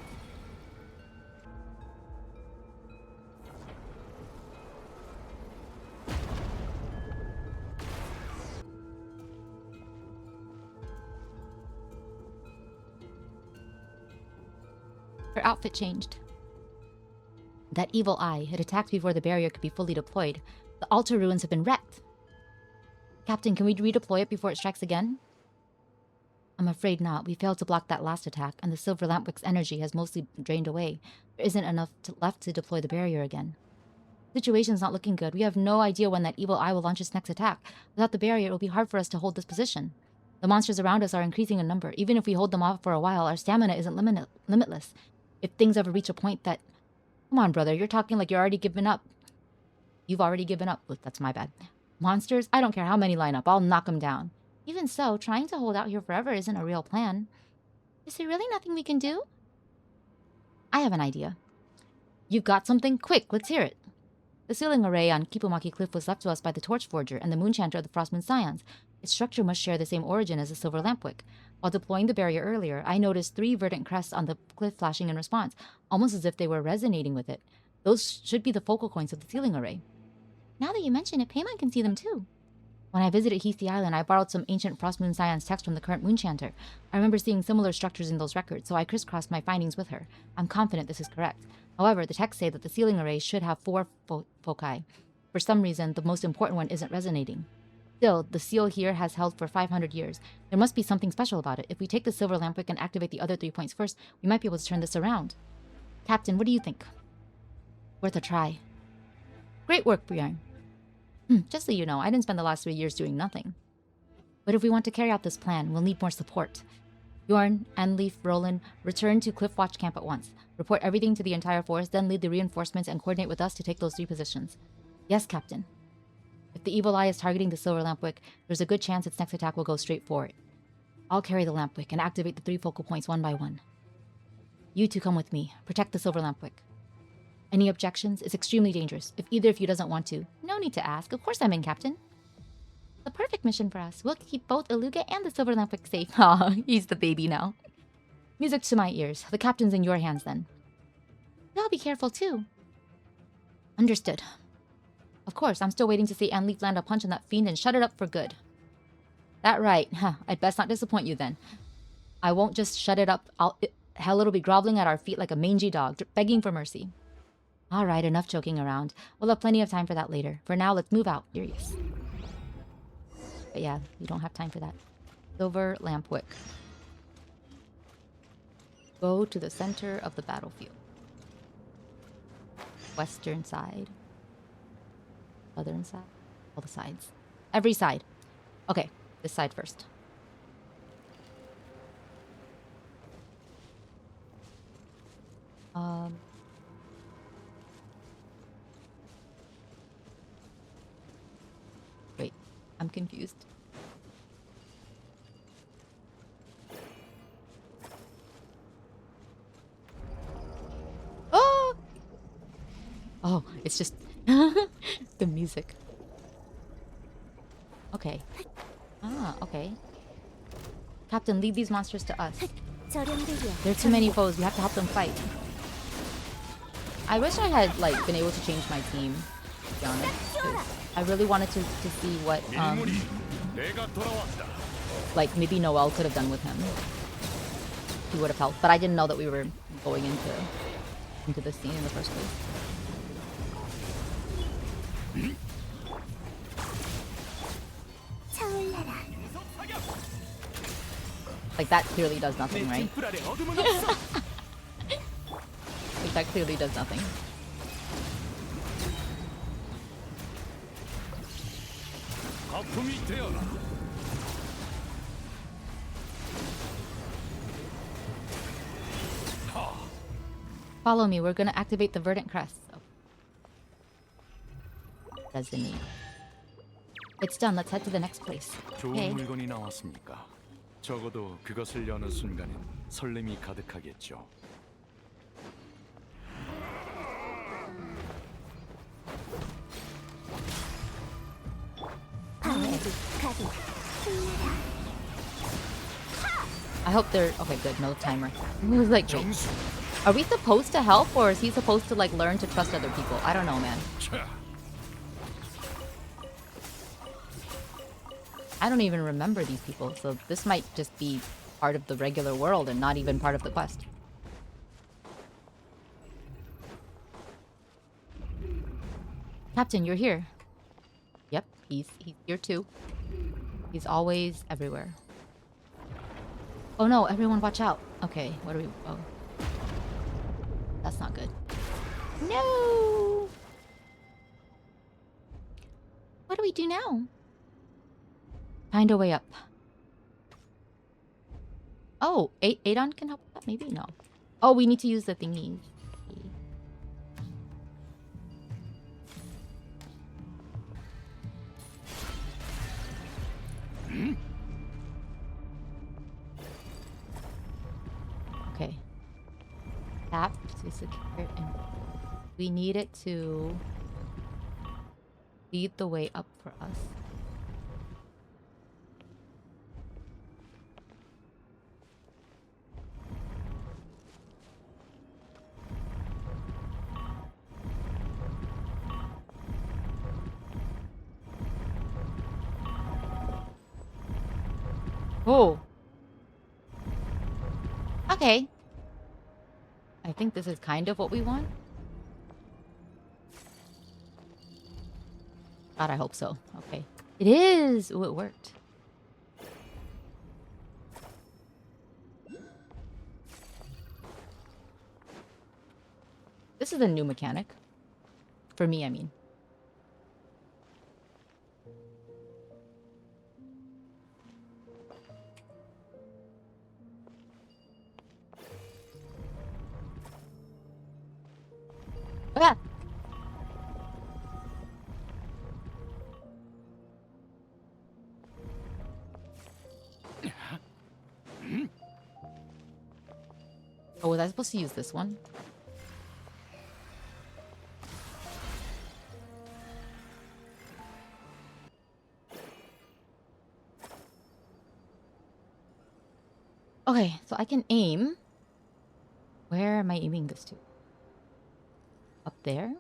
Her outfit changed. That evil eye had attacked before the barrier could be fully deployed. The altar ruins have been wrecked. Captain, can we redeploy it before it strikes again? I'm afraid not. We failed to block that last attack, and the silver lampwick's energy has mostly drained away. There isn't enough left to deploy the barrier again. The situation's not looking good. We have no idea when that evil eye will launch its next attack. Without the barrier, it will be hard for us to hold this position. The monsters around us are increasing in number. Even if we hold them off for a while, our stamina isn't limitless. If things ever reach a point that... Come on, brother. You're talking like you're already given up. You've already given up. Look, that's my bad. Monsters? I don't care how many line up. I'll knock them down. Even so, trying to hold out here forever isn't a real plan. Is there really nothing we can do? I have an idea. You've got something? Quick, let's hear it. The sealing array on Kipomaki Cliff was left to us by the Torch Forger and the Moonchanter of the Frostmoon Scions. Its structure must share the same origin as the Silver Lampwick. While deploying the barrier earlier, I noticed 3 verdant crests on the cliff flashing in response, almost as if they were resonating with it. Those should be the focal points of the sealing array. Now that you mention it, Paimon can see them too. When I visited Heathsea Island, I borrowed some ancient Frost Moon Scion's text from the current Moonchanter. I remember seeing similar structures in those records, so I crisscrossed my findings with her. I'm confident this is correct. However, the texts say that the ceiling array should have 4 foci. For some reason, the most important one isn't resonating. Still, the seal here has held for 500 years. There must be something special about it. If we take the silver lampwick and activate the other 3 points first, we might be able to turn this around. Captain, what do you think? Worth a try. Great work, Bjorn. Just so you know, I didn't spend the last 3 years doing nothing. But if we want to carry out this plan, we'll need more support. Bjorn, Anleaf, Roland, return to Cliffwatch Camp at once. Report everything to the entire force, then lead the reinforcements and coordinate with us to take those 3 positions. Yes, Captain. If the evil eye is targeting the silver lampwick, there's a good chance its next attack will go straight for it. I'll carry the lampwick and activate the 3 focal points one by one. You two come with me. Protect the silver lampwick. Any objections? It's extremely dangerous. If either of you doesn't want to, no need to ask. Of course I'm in, Captain. The perfect mission for us. We'll keep both Illuga and the silver lampwick safe. Aw, he's the baby now. Music to my ears. The captain's in your hands then. Y'all be careful too. Understood. Of course, I'm still waiting to see Anleaf land a punch on that fiend and shut it up for good. That right. I'd best not disappoint you then. I won't just shut it up. Hell, it'll be groveling at our feet like a mangy dog, begging for mercy. Alright, enough joking around. We'll have plenty of time for that later. For now, let's move out. Furious. But yeah, you don't have time for that. Silver lampwick. Go to the center of the battlefield. Western side. Southern side. All the sides. Every side. Okay, this side first. Wait, I'm confused. Oh! Oh, it's just the music. Okay. Ah, okay. Captain, lead these monsters to us. There are too many foes. We have to help them fight. I wish I had been able to change my team, to be honest. I really wanted to see what maybe Noel could have done with him. He would have helped, but I didn't know that we were going into this scene in the first place. Like that clearly does nothing, right? Like that clearly does nothing. Follow me, we're gonna activate the verdant crest. Oh. Destiny. It's done, let's head to the next place. 좋은 물건이 나왔습니까? 적어도 그것을 여는 순간엔 설렘이 가득하겠죠. I hope they're okay. Good, no timer. It was like, wait, are we supposed to help, or is he supposed to learn to trust other people? I don't know, man. I don't even remember these people, so this might just be part of the regular world and not even part of the quest. Captain, you're here. Yep, he's here too. He's always everywhere. Oh no, everyone watch out. Okay, what do we... Oh. That's not good. No! What do we do now? Find a way up. Oh, Adon can help with that? Maybe? No. Oh, we need to use the thingy. Okay. Tap to secure it, and we need it to lead the way up for us. Oh. Okay. I think this is kind of what we want. God, I hope so. Okay. It is! Ooh, it worked. This is a new mechanic. For me, I mean. Ah! Oh, was I supposed to use this one? Okay, so I can aim. Where am I aiming this to? Up there?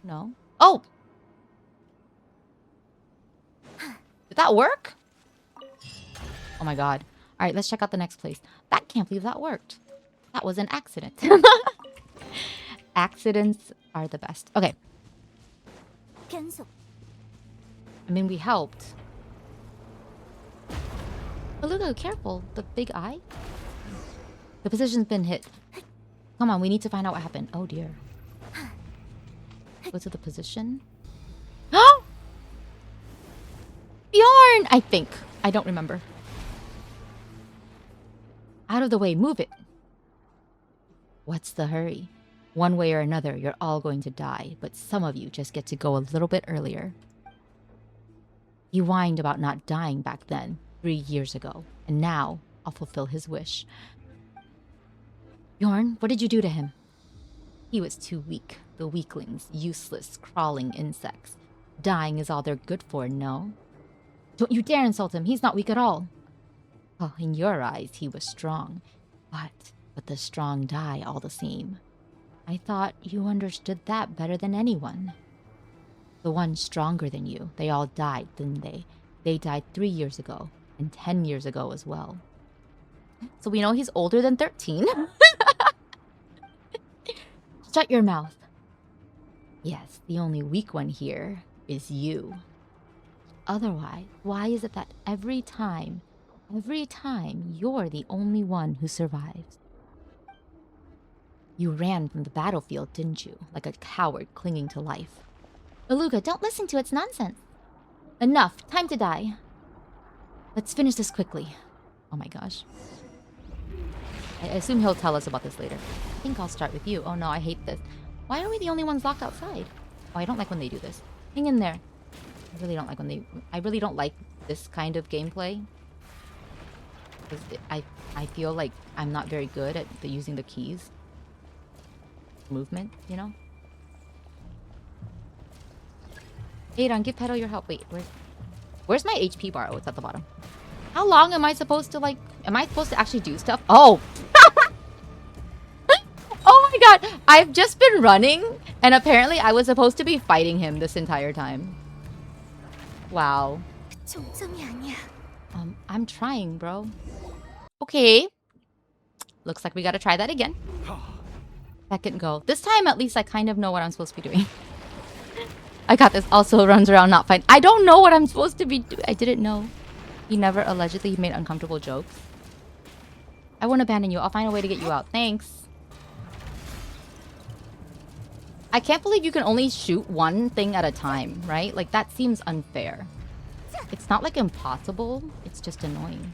No. Oh! Did that work? Oh my god. Alright, let's check out the next place. That can't believe that worked. That was an accident. Accidents are the best. Okay. 계속 I mean, we helped. Illuga, careful. The big eye? The position's been hit. Come on, we need to find out what happened. Oh dear. Go to the position. Oh! Bjorn! I think. I don't remember. Out of the way, move it. What's the hurry? One way or another, you're all going to die, but some of you just get to go a little bit earlier. He whined about not dying back then, 3 years ago, and now I'll fulfill his wish. Bjorn, what did you do to him? He was too weak. The weaklings, useless, crawling insects. Dying is all they're good for, no? Don't you dare insult him. He's not weak at all. Well, in your eyes, he was strong. But the strong die all the same. I thought you understood that better than anyone. The ones stronger than you, they all died, didn't they? They died 3 years ago, and 10 years ago as well. So we know he's older than 13. Shut your mouth. Yes, the only weak one here is you. Otherwise, why is it that every time you're the only one who survives? You ran from the battlefield, didn't you? Like a coward clinging to life. Illuga, don't listen to its nonsense. Enough. Time to die. Let's finish this quickly. Oh my gosh. I assume he'll tell us about this later. I think I'll start with you. Oh no, I hate this. Why are we the only ones locked outside? Oh, I don't like when they do this. Hang in there. I really don't like when they... I really don't like this kind of gameplay. Because I feel like I'm not very good at using the keys. Movement, you know? Adon, give Petal your help. Wait, where's my HP bar? Oh, it's at the bottom. How long am I supposed to, like... Am I supposed to actually do stuff? Oh! Oh my god! I've just been running, and apparently I was supposed to be fighting him this entire time. Wow. 종점이 아니야. I'm trying, bro. Okay. Looks like we gotta try that again. Second go. This time, at least, I kind of know what I'm supposed to be doing. I got this. Also runs around not fine. I don't know what I'm supposed to be doing. I didn't know. He never allegedly made uncomfortable jokes. I won't abandon you. I'll find a way to get you out. Thanks. I can't believe you can only shoot one thing at a time, right? Like, that seems unfair. It's not, like, impossible. It's just annoying.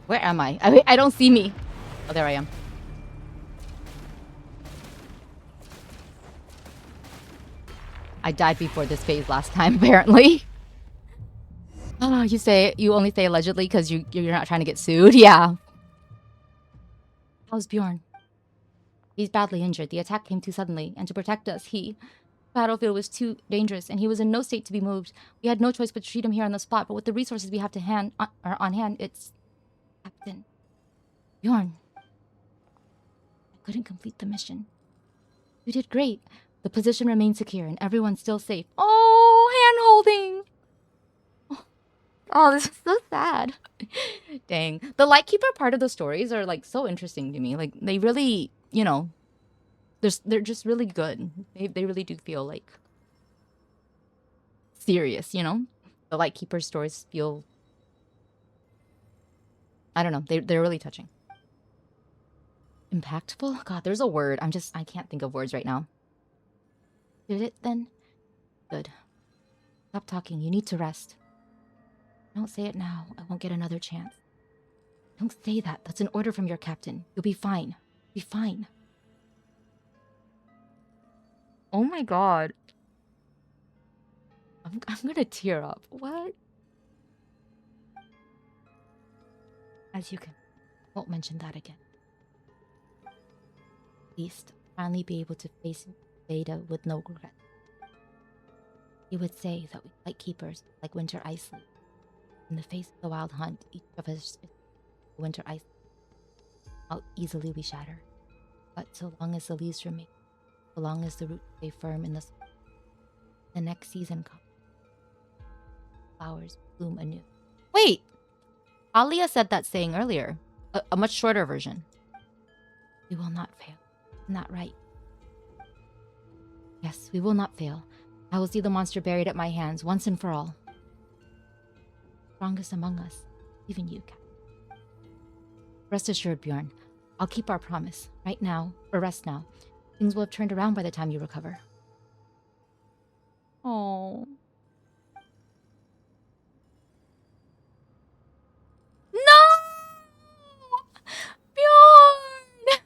Where am I? I don't see me. Oh, there I am. I died before this phase last time, apparently. Oh, you only say allegedly because you're not trying to get sued? Yeah. How's Bjorn? He's badly injured. The attack came too suddenly, and to protect us, the battlefield was too dangerous, and he was in no state to be moved. We had no choice but to treat him here on the spot, but with the resources we have on hand, it's... Captain. Bjorn. I couldn't complete the mission. You did great. The position remains secure, and everyone's still safe. Oh, hand-holding! Oh, this is so sad. Dang. The Lightkeeper part of the stories are like so interesting to me. Like they really, you know, they're just really good. They really do feel like serious, you know? The Lightkeeper stories feel, I don't know, they're really touching. Impactful? God, there's a word. I can't think of words right now. Did it then? Good. Stop talking. You need to rest. Don't say it now. I won't get another chance. Don't say that. That's an order from your captain. You'll be fine. Be fine. Oh my god. I'm gonna tear up. What? As you can. Won't mention that again. At least, finally be able to face Veda with no regret. He would say that we like keepers, like winter ice leaf. In the face of the wild hunt, each of us is winter ice. How easily we shatter. But so long as the leaves remain, so long as the roots stay firm in the soil, the next season comes. Flowers bloom anew. Wait! Alia said that saying earlier. A much shorter version. We will not fail. Isn't that right? Yes, we will not fail. I will see the monster buried at my hands once and for all. Strongest among us, even you, Captain. Rest assured, Bjorn. I'll keep our promise. Right now, or rest now. Things will have turned around by the time you recover. Oh. No! Bjorn!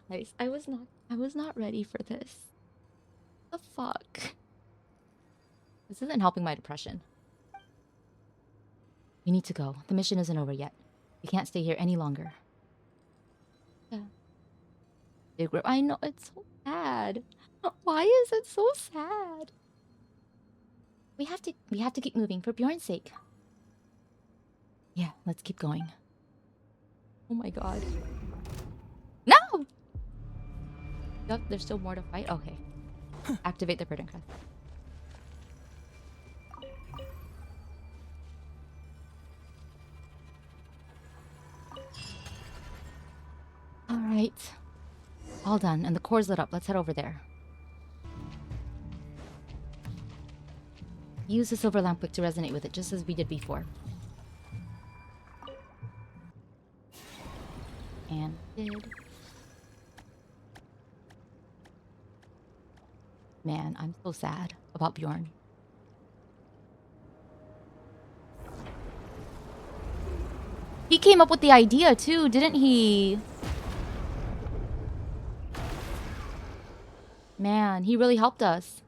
Guys, I was not ready for this. The fuck? This isn't helping my depression. We need to go. The mission isn't over yet. We can't stay here any longer. Yeah. Big I know, it's so sad. Why is it so sad? We have to keep moving for Bjorn's sake. Yeah, let's keep going. Oh my god. No! Yep, there's still more to fight. Okay. Activate the Burden Crest. Alright. All done, and the core's lit up. Let's head over there. Use the silver lamp wick to resonate with it, just as we did before. And did. Man, I'm so sad about Bjorn. He came up with the idea too, didn't he? Man, he really helped us.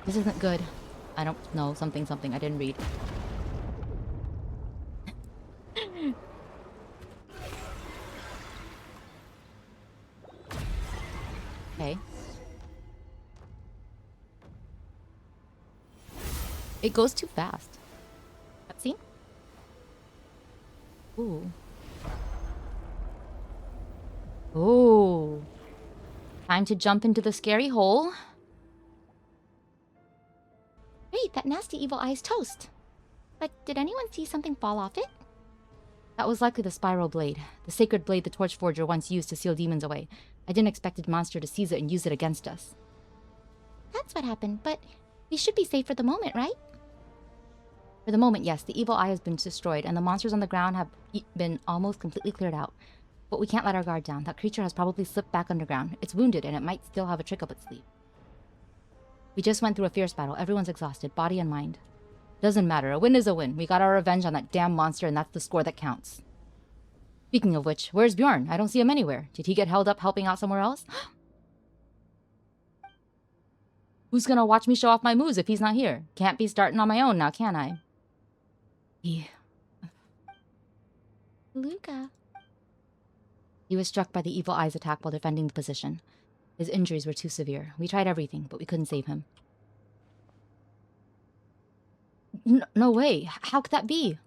This isn't good. I don't know. Something. I didn't read. Okay. It goes too fast. Cutscene? Ooh. Ooh. Time to jump into the scary hole. Wait, that nasty evil eye is toast. But did anyone see something fall off it? That was likely the spiral blade, the sacred blade the Torch Forger once used to seal demons away. I didn't expect the monster to seize it and use it against us. That's what happened, but we should be safe for the moment, right? For the moment, yes, the evil eye has been destroyed, and the monsters on the ground have been almost completely cleared out. But we can't let our guard down. That creature has probably slipped back underground. It's wounded, and it might still have a trick up its sleeve. We just went through a fierce battle. Everyone's exhausted, body and mind. Doesn't matter. A win is a win. We got our revenge on that damn monster, and that's the score that counts. Speaking of which, where's Bjorn? I don't see him anywhere. Did he get held up helping out somewhere else? Who's gonna watch me show off my moves if he's not here? Can't be starting on my own now, can I? Illuga. He was struck by the evil eye's attack while defending the position. His injuries were too severe. We tried everything, but we couldn't save him. No way. How could that be?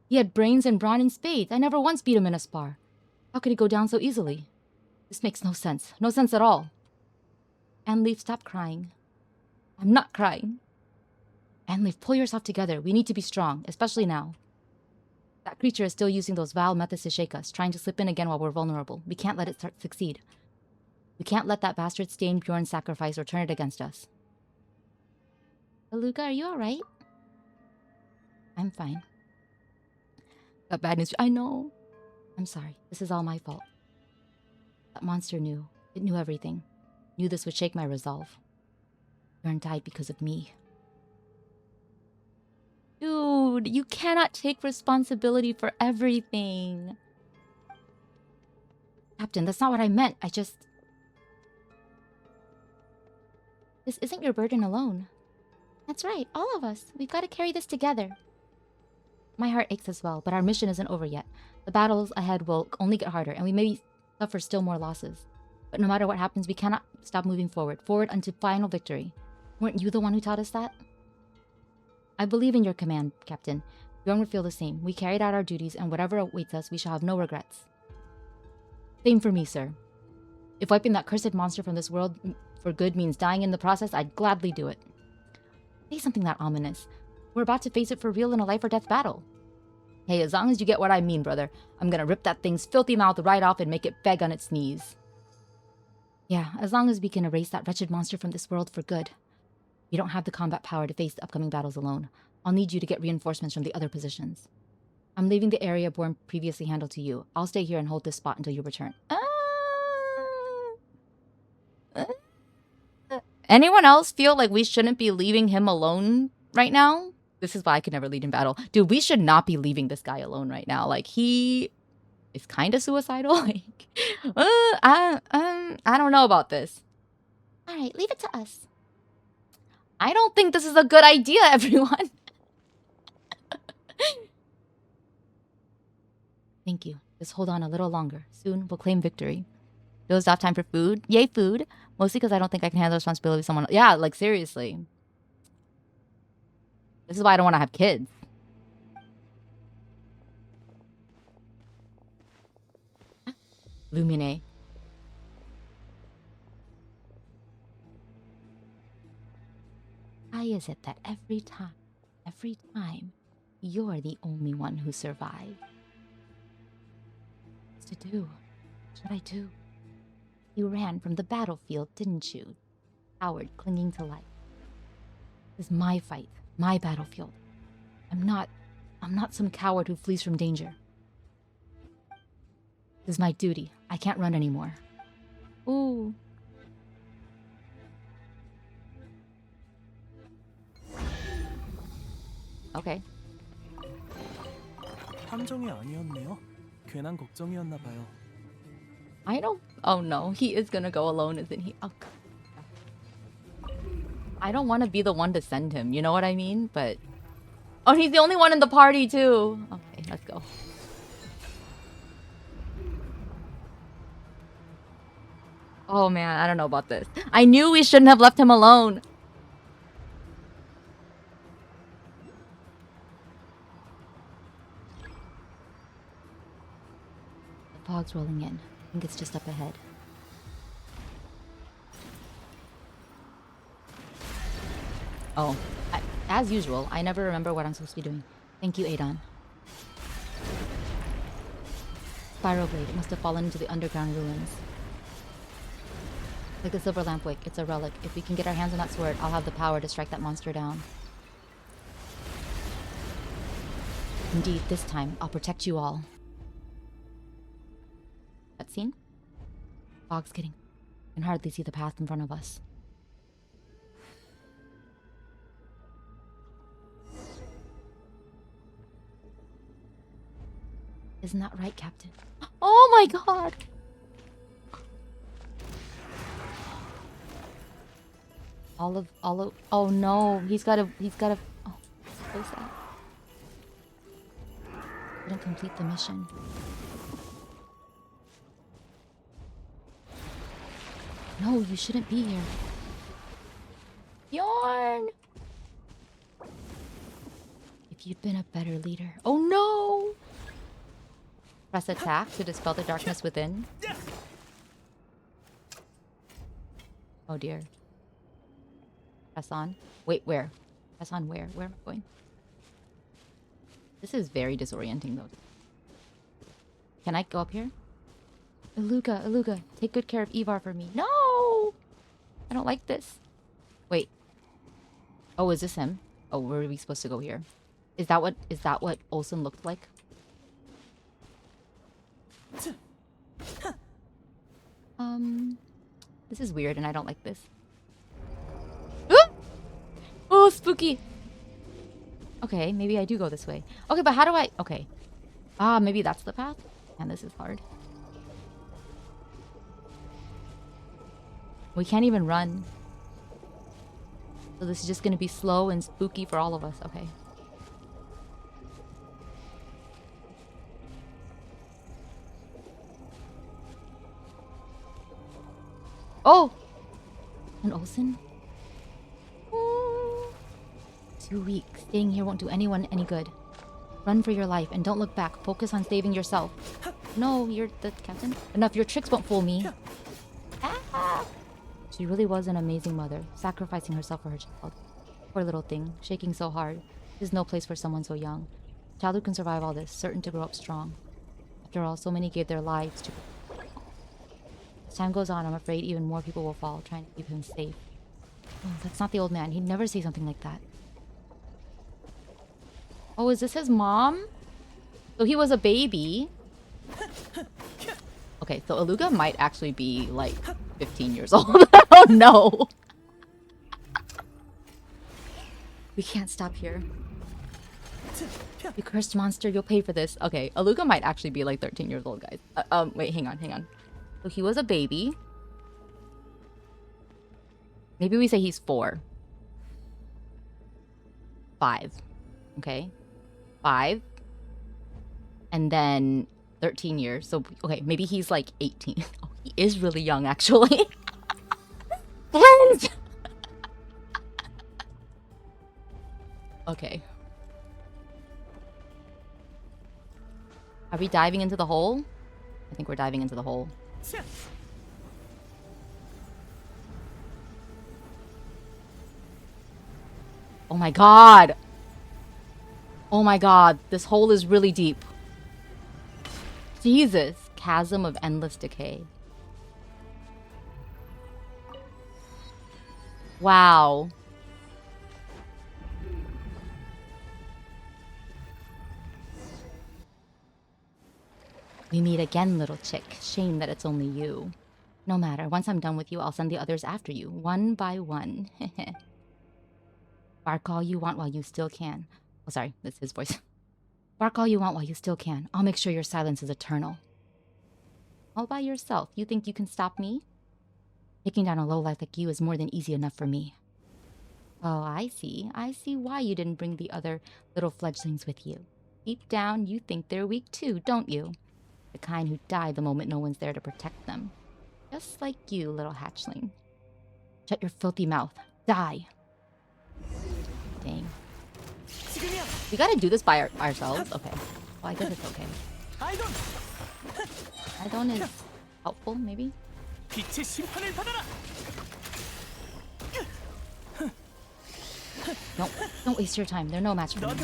He had brains and brawn and spades. I never once beat him in a spar. How could he go down so easily? This makes no sense. No sense at all. Anleaf, stop crying. I'm not crying. Anleaf, pull yourself together. We need to be strong, especially now. That creature is still using those vile methods to shake us, trying to slip in again while we're vulnerable. We can't let it succeed. We can't let that bastard stain Bjorn's sacrifice or turn it against us. Illuga, are you alright? I'm fine. Got bad news. I know. I'm sorry. This is all my fault. That monster knew. It knew everything. Knew this would shake my resolve. Bjorn died because of me. Dude, you cannot take responsibility for everything. Captain, that's not what I meant. This isn't your burden alone. That's right, all of us. We've got to carry this together. My heart aches as well, but our mission isn't over yet. The battles ahead will only get harder, and we may suffer still more losses. But no matter what happens, we cannot stop moving forward unto final victory. Weren't you the one who taught us that? I believe in your command, Captain. Bjorn would feel the same. We carried out our duties, and whatever awaits us, we shall have no regrets. Same for me, sir. If wiping that cursed monster from this world for good means dying in the process, I'd gladly do it. Say something that ominous. We're about to face it for real in a life-or-death battle. Hey, as long as you get what I mean, brother, I'm gonna rip that thing's filthy mouth right off and make it beg on its knees. Yeah, as long as we can erase that wretched monster from this world for good. You don't have the combat power to face the upcoming battles alone. I'll need you to get reinforcements from the other positions. I'm leaving the area Born previously handled to you. I'll stay here and hold this spot until you return. Anyone else feel like we shouldn't be leaving him alone right now? This is why I could never lead in battle. Dude, we should not be leaving this guy alone right now. Like, he is kind of suicidal. Like, I don't know about this. All right, leave it to us. I don't think this is a good idea, everyone. Thank you. Just hold on a little longer. Soon we'll claim victory. Dozed off time for food. Yay, food. Mostly because I don't think I can handle the responsibility of someone else. Yeah, like, seriously. This is why I don't want to have kids. Lumine. Why is it that every time, you're the only one who survived? What's to do? What should I do? You ran from the battlefield, didn't you? Coward clinging to life. This is my fight, my battlefield. I'm not some coward who flees from danger. This is my duty. I can't run anymore. Ooh. Okay. 함정이 아니었네요. 괜한 걱정이었나 봐요. I don't... Oh no, he is gonna go alone, isn't he? Oh, God. I don't want to be the one to send him, you know what I mean? But... Oh, he's the only one in the party, too. Okay, let's go. Oh man, I don't know about this. I knew we shouldn't have left him alone. The fog's rolling in. I think it's just up ahead. Oh, as usual, I never remember what I'm supposed to be doing. Thank you, Adon. Spiral blade. It must have fallen into the underground ruins. Like the silver lamp wick, it's a relic. If we can get our hands on that sword, I'll have the power to strike that monster down. Indeed, this time, I'll protect you all. Cutscene? Fog's getting... I can hardly see the path in front of us. Isn't that right, Captain? Oh my god! All of, oh no, he's gotta, oh, so sad. Didn't complete the mission. No, you shouldn't be here. Bjorn! If you'd been a better leader. Oh no! Press attack to dispel the darkness within. Oh dear. Press on. Wait, where? Press on where? Where am I going? This is very disorienting though. Can I go up here? Illuga, Illuga, take good care of Ivar for me. No! I don't like this. Wait. Oh, is this him? Oh, where are we supposed to go here? Is that what Olsen looked like? This is weird and I don't like this. Ah! Oh, spooky! Okay, maybe I do go this way. Okay, but how do I... Okay. Ah, maybe that's the path? Man, this is hard. We can't even run. So this is just gonna be slow and spooky for all of us. Okay. Oh! An Olsen? 2 weeks. Staying here won't do anyone any good. Run for your life and don't look back. Focus on saving yourself. No, you're the captain. Enough, your tricks won't fool me. Ah! She really was an amazing mother, sacrificing herself for her child. Poor little thing, shaking so hard. This is no place for someone so young. A child who can survive all this, certain to grow up strong. After all, so many gave their lives to... As time goes on, I'm afraid even more people will fall, trying to keep him safe. Oh, that's not the old man. He'd never say something like that. Oh, is this his mom? So he was a baby. Okay, so Illuga might actually be, like, 15 years old. Oh, no. We can't stop here. You cursed monster, you'll pay for this. Okay, Illuga might actually be, like, 13 years old, guys. Wait, hang on. So he was a baby. Maybe we say he's 4. 5. Okay. 5. And then 13 years. So, okay, maybe he's like 18. Oh, he is really young, actually. Friends! Okay. Are we diving into the hole? I think we're diving into the hole. Oh my god! Oh my god, this hole is really deep. Jesus, chasm of endless decay. Wow. We meet again, little chick. Shame that it's only you. No matter, once I'm done with you, I'll send the others after you, one by one. Bark all you want while you still can. Oh, sorry, that's his voice. Bark all you want while you still can. I'll make sure your silence is eternal. All by yourself. You think you can stop me? Taking down a lowlife like you is more than easy enough for me. Oh, I see. I see why you didn't bring the other little fledglings with you. Deep down, you think they're weak too, don't you? The kind who die the moment no one's there to protect them. Just like you, little hatchling. Shut your filthy mouth. Die. Dang. We gotta do this by ourselves? Okay. Well, I guess it's okay. I don't is helpful, maybe? No, don't waste your time. They're no match for me.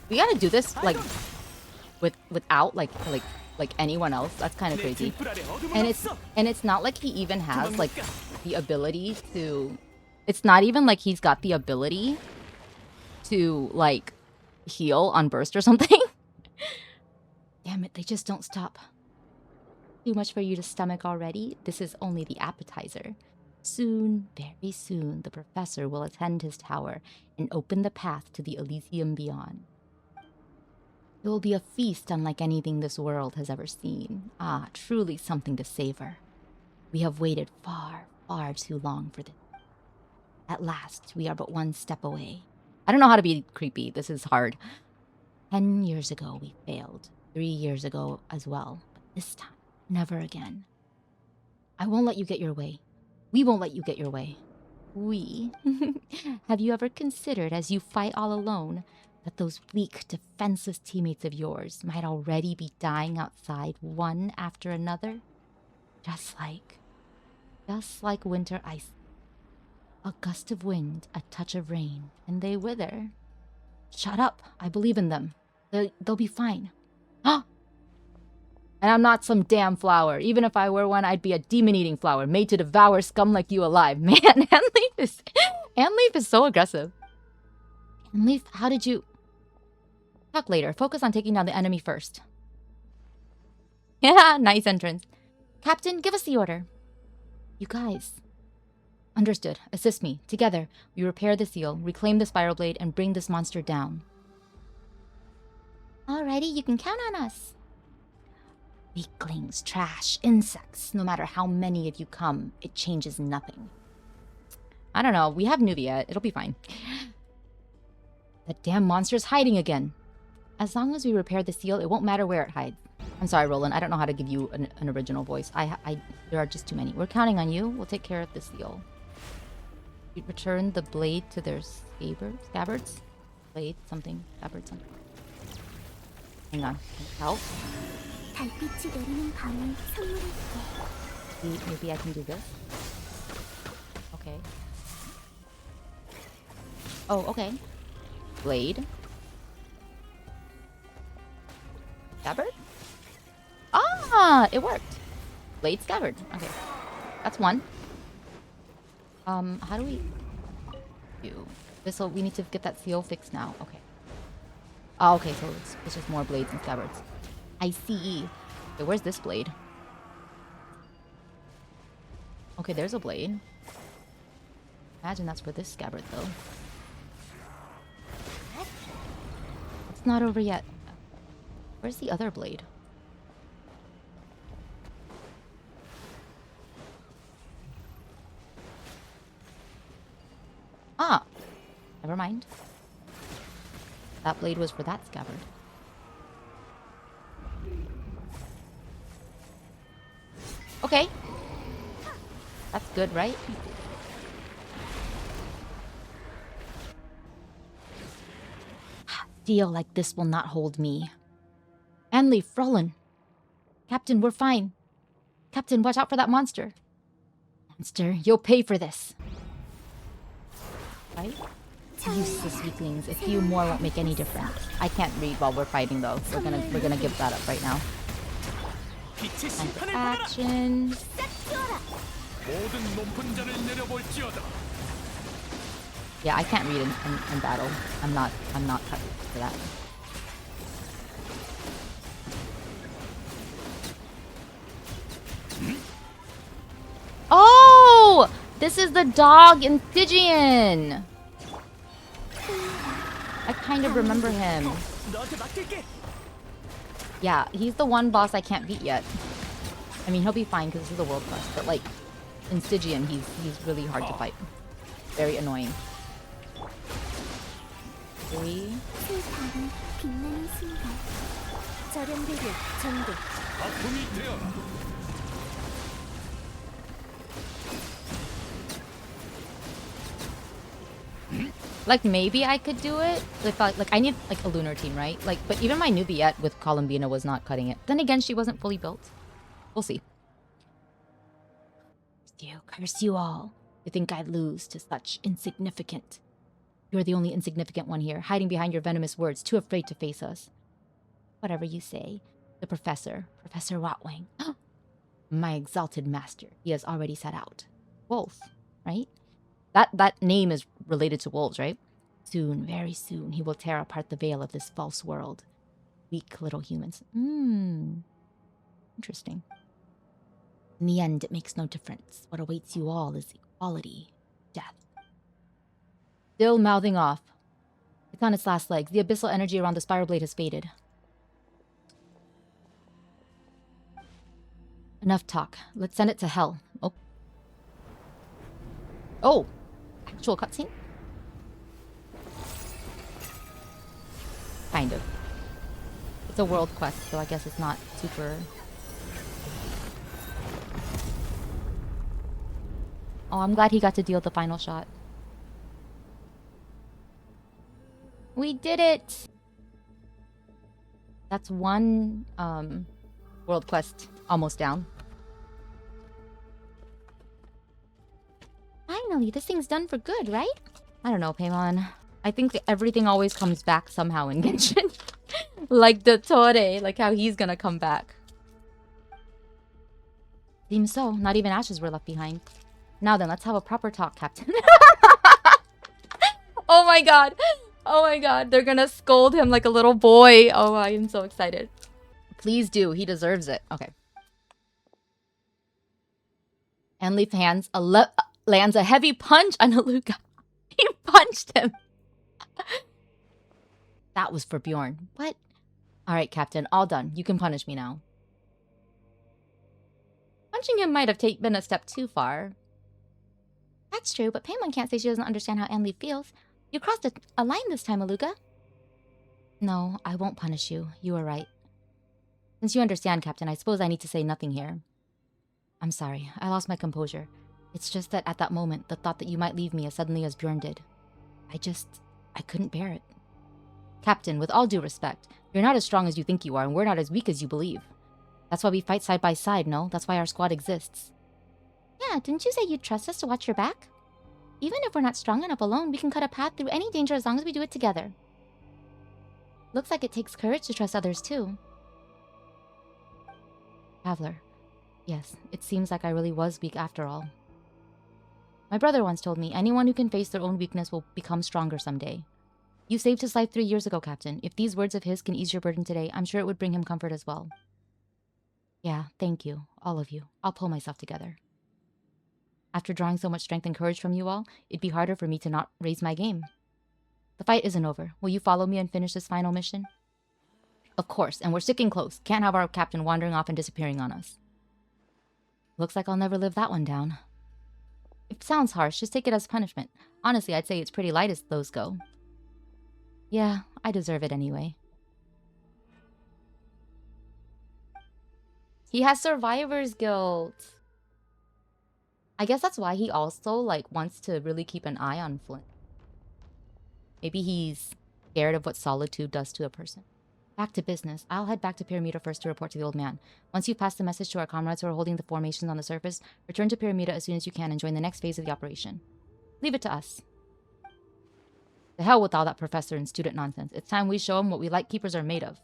We gotta do this, like, without, like anyone else. That's kind of crazy. And it's not like he even has, like, the ability to... It's not even like he's got the ability to, like, heal on burst or something. Damn it, they just don't stop. Too much for you to stomach already? This is only the appetizer. Soon, very soon, the professor will attend his tower and open the path to the Elysium beyond. It will be a feast unlike anything this world has ever seen. Ah, truly something to savor. We have waited far, far too long for this. At last, we are but one step away. I don't know how to be creepy. This is hard. 10 years ago, we failed. 3 years ago as well. But this time, never again. I won't let you get your way. We won't let you get your way. We. Have you ever considered, as you fight all alone, that those weak, defenseless teammates of yours might already be dying outside one after another? Just like winter ice. A gust of wind, a touch of rain, and they wither. Shut up. I believe in them. They'll be fine. Huh? And I'm not some damn flower. Even if I were one, I'd be a demon-eating flower made to devour scum like you alive. Man, Anleaf is so aggressive. Anleaf, how did you... Talk later. Focus on taking down the enemy first. Yeah, nice entrance. Captain, give us the order. You guys. Understood. Assist me. Together, we repair the seal, reclaim the spiral blade, and bring this monster down. Alrighty, you can count on us. Weaklings, trash, insects. No matter how many of you come, it changes nothing. I don't know. We have Nubia. It'll be fine. That damn monster's hiding again. As long as we repair the seal, it won't matter where it hides. I'm sorry, Roland. I don't know how to give you an original voice. There are just too many. We're counting on you. We'll take care of the seal. We return the blade to their scabbards? Blade, something. Scabbard, something. Hang on. Help. 달빛이 내리는 밤을 선물할게. Maybe I can do this. Okay. Oh, okay. Blade. Scabbard? Ah, it worked. Blade scabbard. Okay. That's one. How do we do this? So we need to get that seal fixed now. Okay. Oh, okay, so it's just more blades and scabbards. I see. Okay, where's this blade? Okay, there's a blade. Imagine that's for this scabbard, though. It's not over yet. Where's the other blade? Ah! Never mind. That blade was for that scabbard. Okay. That's good, right? Steel like this will not hold me. Anleaf, Roland. Captain, we're fine. Captain, watch out for that monster. Monster, you'll pay for this. Right? Useless weaklings. A few more won't make any difference. I can't read while we're fighting, though. We're gonna give that up right now. Time for action. Yeah, I can't read in battle. I'm not cut for that. Oh! This is the dog in Stygian! I kind of remember him. Yeah, he's the one boss I can't beat yet. I mean, he'll be fine because this is a world quest, but like, in Stygian, he's really hard to fight. Very annoying. 3. Like, maybe I could do it. Like I need like a lunar team, right? Like, but even my Nubiette with Columbina was not cutting it. Then again, she wasn't fully built. We'll see. Curse you all. You think I'd lose to such insignificant? You're the only insignificant one here, hiding behind your venomous words, too afraid to face us. Whatever you say. The Professor Rotwang. My exalted master. He has already set out. Wolf, right? That name is related to wolves, right? Soon, very soon, he will tear apart the veil of this false world. Weak little humans. Interesting. In the end, it makes no difference. What awaits you all is equality. Death. Still mouthing off. It's on its last legs. The abyssal energy around the spiral blade has faded. Enough talk. Let's send it to hell. Oh. Oh! Actual cutscene? Kind of. It's a world quest, so I guess it's not super... Oh, I'm glad he got to deal the final shot. We did it! That's one world quest almost down. Finally, this thing's done for good, right? I don't know, Paimon. I think everything always comes back somehow in Genshin. Like the Tore, like how he's gonna come back. Seems so. Not even ashes were left behind. Now then, let's have a proper talk, Captain. Oh my god. Oh my god. They're gonna scold him like a little boy. Oh, I am so excited. Please do. He deserves it. Okay. Enleaf lands a heavy punch on Illuga. He punched him. That was for Bjorn. What? Alright, Captain. All done. You can punish me now. Punching him might have been a step too far. That's true, but Paimon can't say she doesn't understand how Enleaf feels. You crossed a line this time, Illuga. No, I won't punish you. You are right. Since you understand, Captain, I suppose I need to say nothing here. I'm sorry. I lost my composure. It's just that at that moment, the thought that you might leave me as suddenly as Bjorn did. I couldn't bear it. Captain, with all due respect, you're not as strong as you think you are, and we're not as weak as you believe. That's why we fight side by side, no? That's why our squad exists. Yeah, didn't you say you'd trust us to watch your back? Even if we're not strong enough alone, we can cut a path through any danger as long as we do it together. Looks like it takes courage to trust others, too. Traveler. Yes, it seems like I really was weak after all. My brother once told me, anyone who can face their own weakness will become stronger someday. You saved his life 3 years ago, Captain. If these words of his can ease your burden today, I'm sure it would bring him comfort as well. Yeah, thank you, all of you. I'll pull myself together. After drawing so much strength and courage from you all, it'd be harder for me to not raise my game. The fight isn't over. Will you follow me and finish this final mission? Of course, and we're sticking close. Can't have our captain wandering off and disappearing on us. Looks like I'll never live that one down. It sounds harsh, just take it as punishment. Honestly, I'd say it's pretty light as those go. Yeah, I deserve it anyway. He has survivor's guilt. I guess that's why he also, like, wants to really keep an eye on Flint. Maybe he's scared of what solitude does to a person. Back to business. I'll head back to Pyramida first to report to the old man. Once you've passed the message to our comrades who are holding the formations on the surface, return to Pyramida as soon as you can and join the next phase of the operation. Leave it to us. The hell with all that professor and student nonsense. It's time we show them what we Lightkeepers are made of.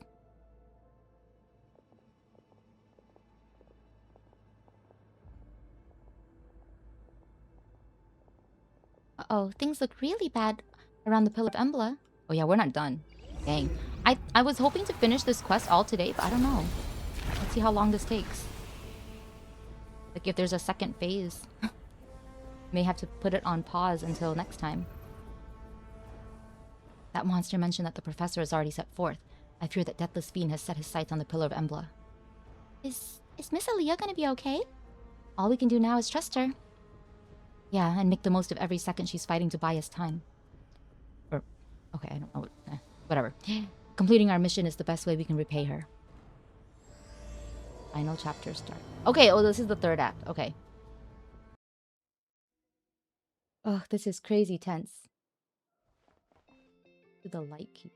Uh-oh, things look really bad around the Pillar of Embla. Oh yeah, we're not done. Dang. I was hoping to finish this quest all today, but I don't know. Let's see how long this takes. Like if there's a second phase. May have to put it on pause until next time. That monster mentioned that the professor has already set forth. I fear that Deathless Fiend has set his sights on the Pillar of Embla. Is Miss Aaliyah gonna be okay? All we can do now is trust her. Yeah, and make the most of every second she's fighting to buy us time. Or, okay, I don't know. Whatever. Completing our mission is the best way we can repay her. Final chapter start. Okay, oh, this is the third act. Okay. Oh, this is crazy tense. To the light key.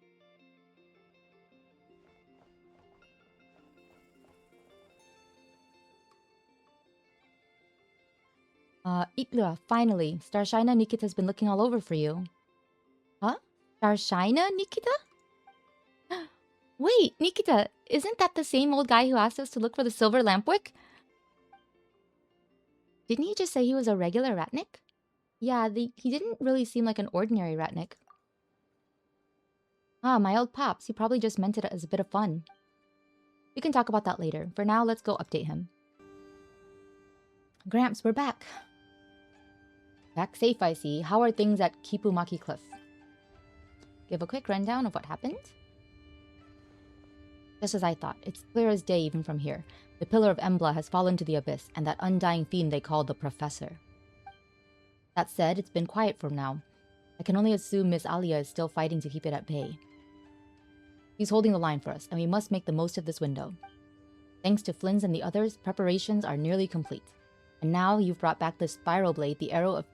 Illuga, finally. Starshina Nikita's been looking all over for you. Huh? Starshina Nikita? Wait, Nikita, isn't that the same old guy who asked us to look for the silver lampwick? Didn't he just say he was a regular ratnik? Yeah, he didn't really seem like an ordinary ratnik. Ah, my old pops. He probably just meant it as a bit of fun. We can talk about that later. For now, let's go update him. Gramps, we're back. Back safe, I see. How are things at Kipumaki Cliff? Give a quick rundown of what happened. Just as I thought, it's clear as day even from here. The Pillar of Embla has fallen to the abyss, and that undying fiend they call the Professor. That said, it's been quiet for now. I can only assume Miss Alia is still fighting to keep it at bay. He's holding the line for us, and we must make the most of this window. Thanks to Flynn's and the others, preparations are nearly complete. And now you've brought back the spiral blade, the arrow of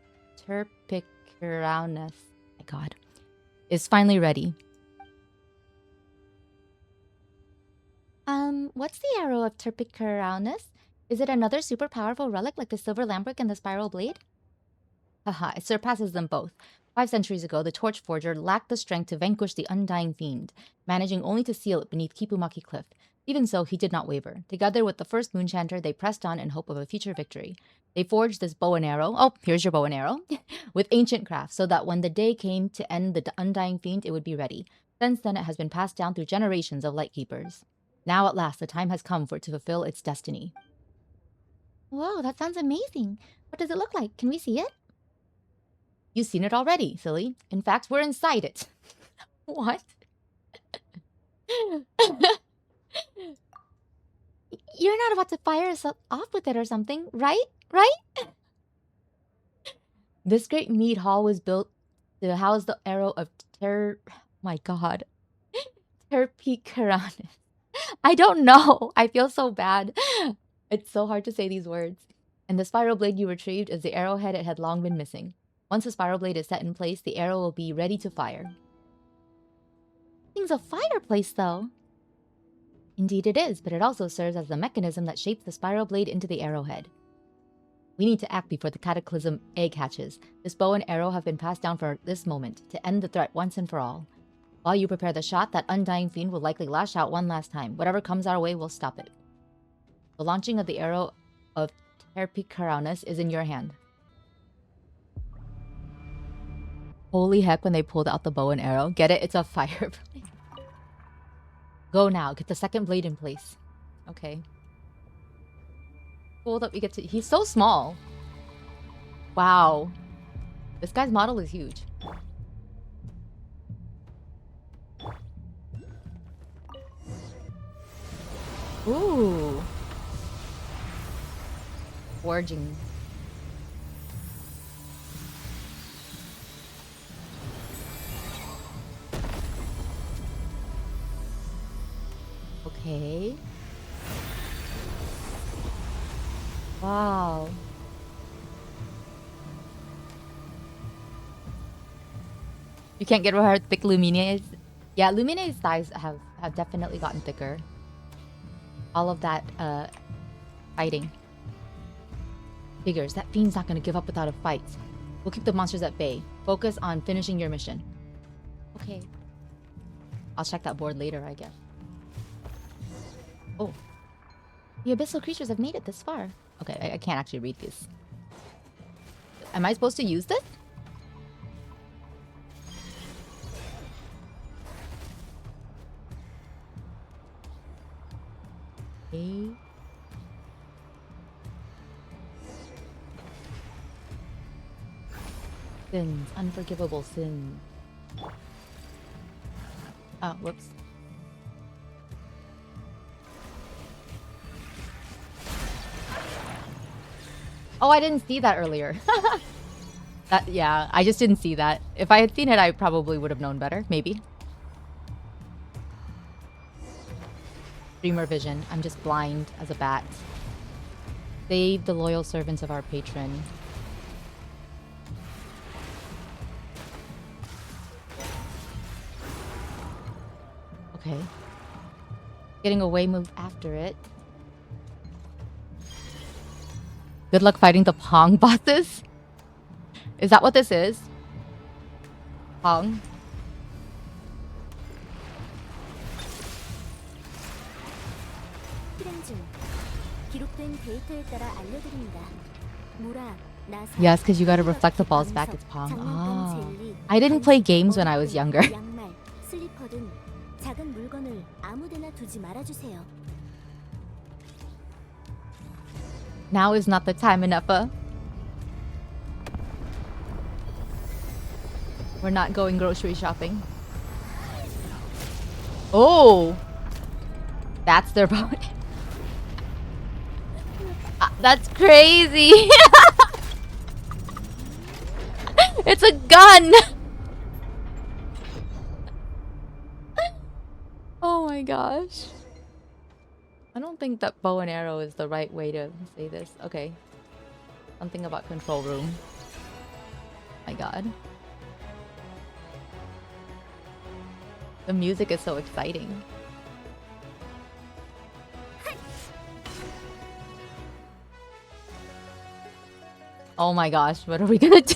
Terpicuraunus. My god. Is finally ready. What's the arrow of Terpicuraunus? Is it another super powerful relic like the silver lampwick and the spiral blade? Haha, it surpasses them both. 5 centuries ago, the Torch Forger lacked the strength to vanquish the undying fiend, managing only to seal it beneath Kipumaki Cliff. Even so, he did not waver. Together with the first Moonchanter, they pressed on in hope of a future victory. They forged this bow and arrow, oh, here's your bow and arrow, with ancient craft, so that when the day came to end the undying fiend, it would be ready. Since then, it has been passed down through generations of Lightkeepers. Now, at last, the time has come for it to fulfill its destiny. Whoa, that sounds amazing. What does it look like? Can we see it? You've seen it already, silly. In fact, we're inside it. What? You're not about to fire us off with it or something, right? Right? This great mead hall was built to house the arrow of my god. Terpicuraunus. I don't know. I feel so bad. It's so hard to say these words. And the spiral blade you retrieved is the arrowhead it had long been missing. Once the spiral blade is set in place, the arrow will be ready to fire. Thing's a fireplace, though. Indeed it is, but it also serves as the mechanism that shapes the spiral blade into the arrowhead. We need to act before the cataclysm egg hatches. This bow and arrow have been passed down for this moment, to end the threat once and for all. While you prepare the shot, that undying fiend will likely lash out one last time. Whatever comes our way will stop it. The launching of the arrow of Terpicuraunus is in your hand. Holy heck, when they pulled out the bow and arrow. Get it? It's a fire blade. Go now. Get the second blade in place. Okay. Cool that we get to... He's so small. Wow. This guy's model is huge. Ooh. Forging. Okay. Wow. You can't get over how thick Lumine is. Yeah, Lumine's thighs have definitely gotten thicker. All of that fighting. Figures, that fiend's not gonna give up without a fight. We'll keep the monsters at bay. Focus on finishing your mission. Okay. I'll check that board later, I guess. Oh. The abyssal creatures have made it this far. Okay, I can't actually read this. Am I supposed to use this? Okay. Sins. Unforgivable sins. Oh, whoops. Oh, I didn't see that earlier. Yeah, I just didn't see that. If I had seen it, I probably would have known better. Maybe. Dreamer vision. I'm just blind as a bat. Save the loyal servants of our patron. Okay. Getting away move after it. Good luck fighting the Pong bosses. Is that what this is? Pong? Yes, because you gotta reflect the balls back. It's Pong. Ah. I didn't play games when I was younger. Now is not the time, Inepa. We're not going grocery shopping. Oh! That's their boat. That's crazy! It's a gun! Oh my gosh. I don't think that bow and arrow is the right way to say this. Okay. Something about control room. My god. The music is so exciting. Oh my gosh, what are we gonna do?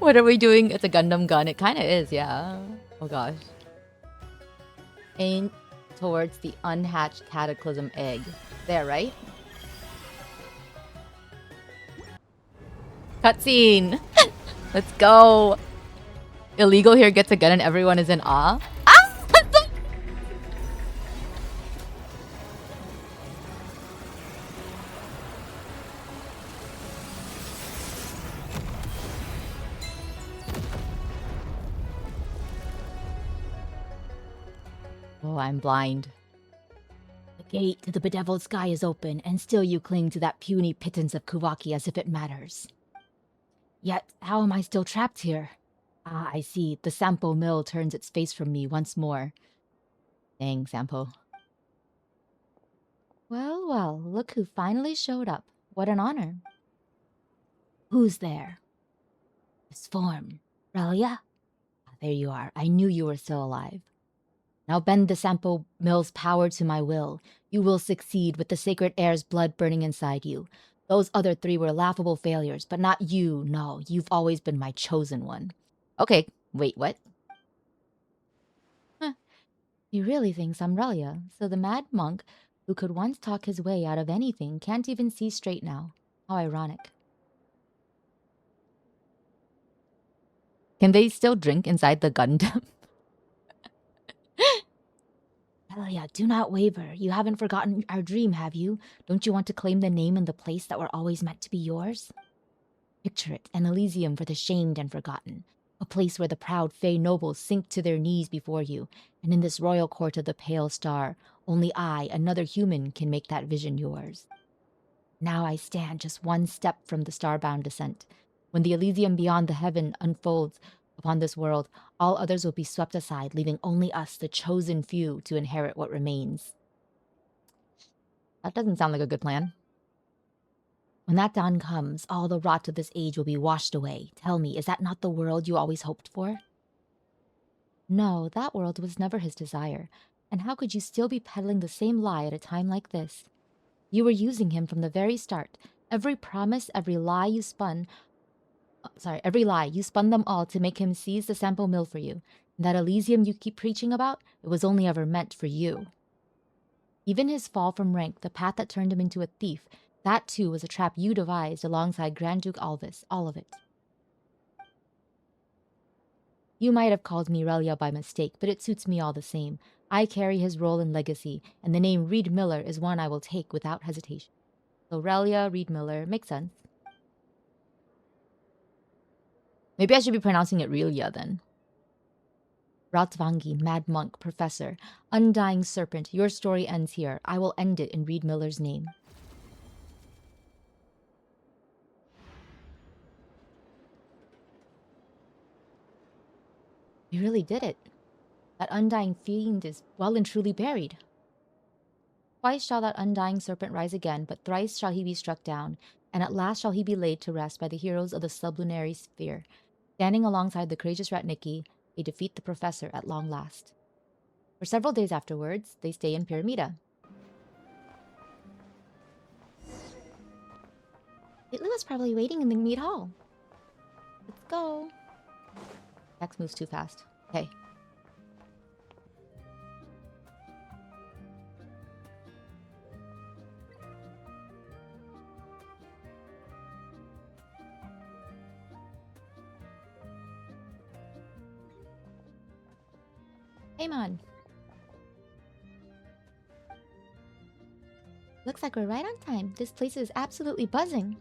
What are we doing? It's a Gundam gun. It kind of is, yeah. Oh gosh. Aim towards the unhatched cataclysm egg. There, right? Cutscene! Let's go! Illegal here gets a gun and everyone is in awe. Ah! Oh, I'm blind. The gate to the bedeviled sky is open, and still you cling to that puny pittance of Kuvaki as if it matters. Yet, how am I still trapped here? Ah, I see. The Sampo mill turns its face from me once more. Dang, Sampo. Well, well, look who finally showed up. What an honor. Who's there? This form. Relia? There you are. I knew you were still alive. Now bend the Sampo mill's power to my will. You will succeed with the sacred air's blood burning inside you. Those other three were laughable failures, but not you. No, you've always been my chosen one. Okay, wait, what? Huh. He really thinks I'm Relia, so the mad monk who could once talk his way out of anything can't even see straight now. How ironic. Can they still drink inside the Gundam? Relia, do not waver. You haven't forgotten our dream, have you? Don't you want to claim the name and the place that were always meant to be yours? Picture it, an Elysium for the shamed and forgotten. A place where the proud Fey nobles sink to their knees before you. And in this royal court of the Pale Star, only I, another human, can make that vision yours. Now I stand just one step from the starbound descent. When the Elysium beyond the heaven unfolds upon this world, all others will be swept aside, leaving only us, the chosen few, to inherit what remains. That doesn't sound like a good plan. When that dawn comes, all the rot of this age will be washed away. Tell me, is that not the world you always hoped for? No, that world was never his desire. And how could you still be peddling the same lie at a time like this? You were using him from the very start. Every promise, every lie you spun them all to make him seize the Sampo mill for you. And that Elysium you keep preaching about, it was only ever meant for you. Even his fall from rank, the path that turned him into a thief, that too was a trap you devised alongside Grand Duke Alvis, all of it. You might have called me Relia by mistake, but it suits me all the same. I carry his role and legacy, and the name Reed Miller is one I will take without hesitation. So Relia, Reed Miller, makes sense. Maybe I should be pronouncing it Relia then. Ratvangi, Mad Monk, Professor, Undying Serpent, your story ends here. I will end it in Reed Miller's name. You really did it. That undying fiend is well and truly buried. Twice shall that undying serpent rise again, but thrice shall he be struck down, and at last shall he be laid to rest by the heroes of the sublunary sphere. Standing alongside the courageous Ratnicki, they defeat the professor at long last. For several days afterwards, they stay in Pyramida. Illuga's probably waiting in the mead hall. Let's go. X moves too fast. Okay. Hey, man. Looks like we're right on time. This place is absolutely buzzing.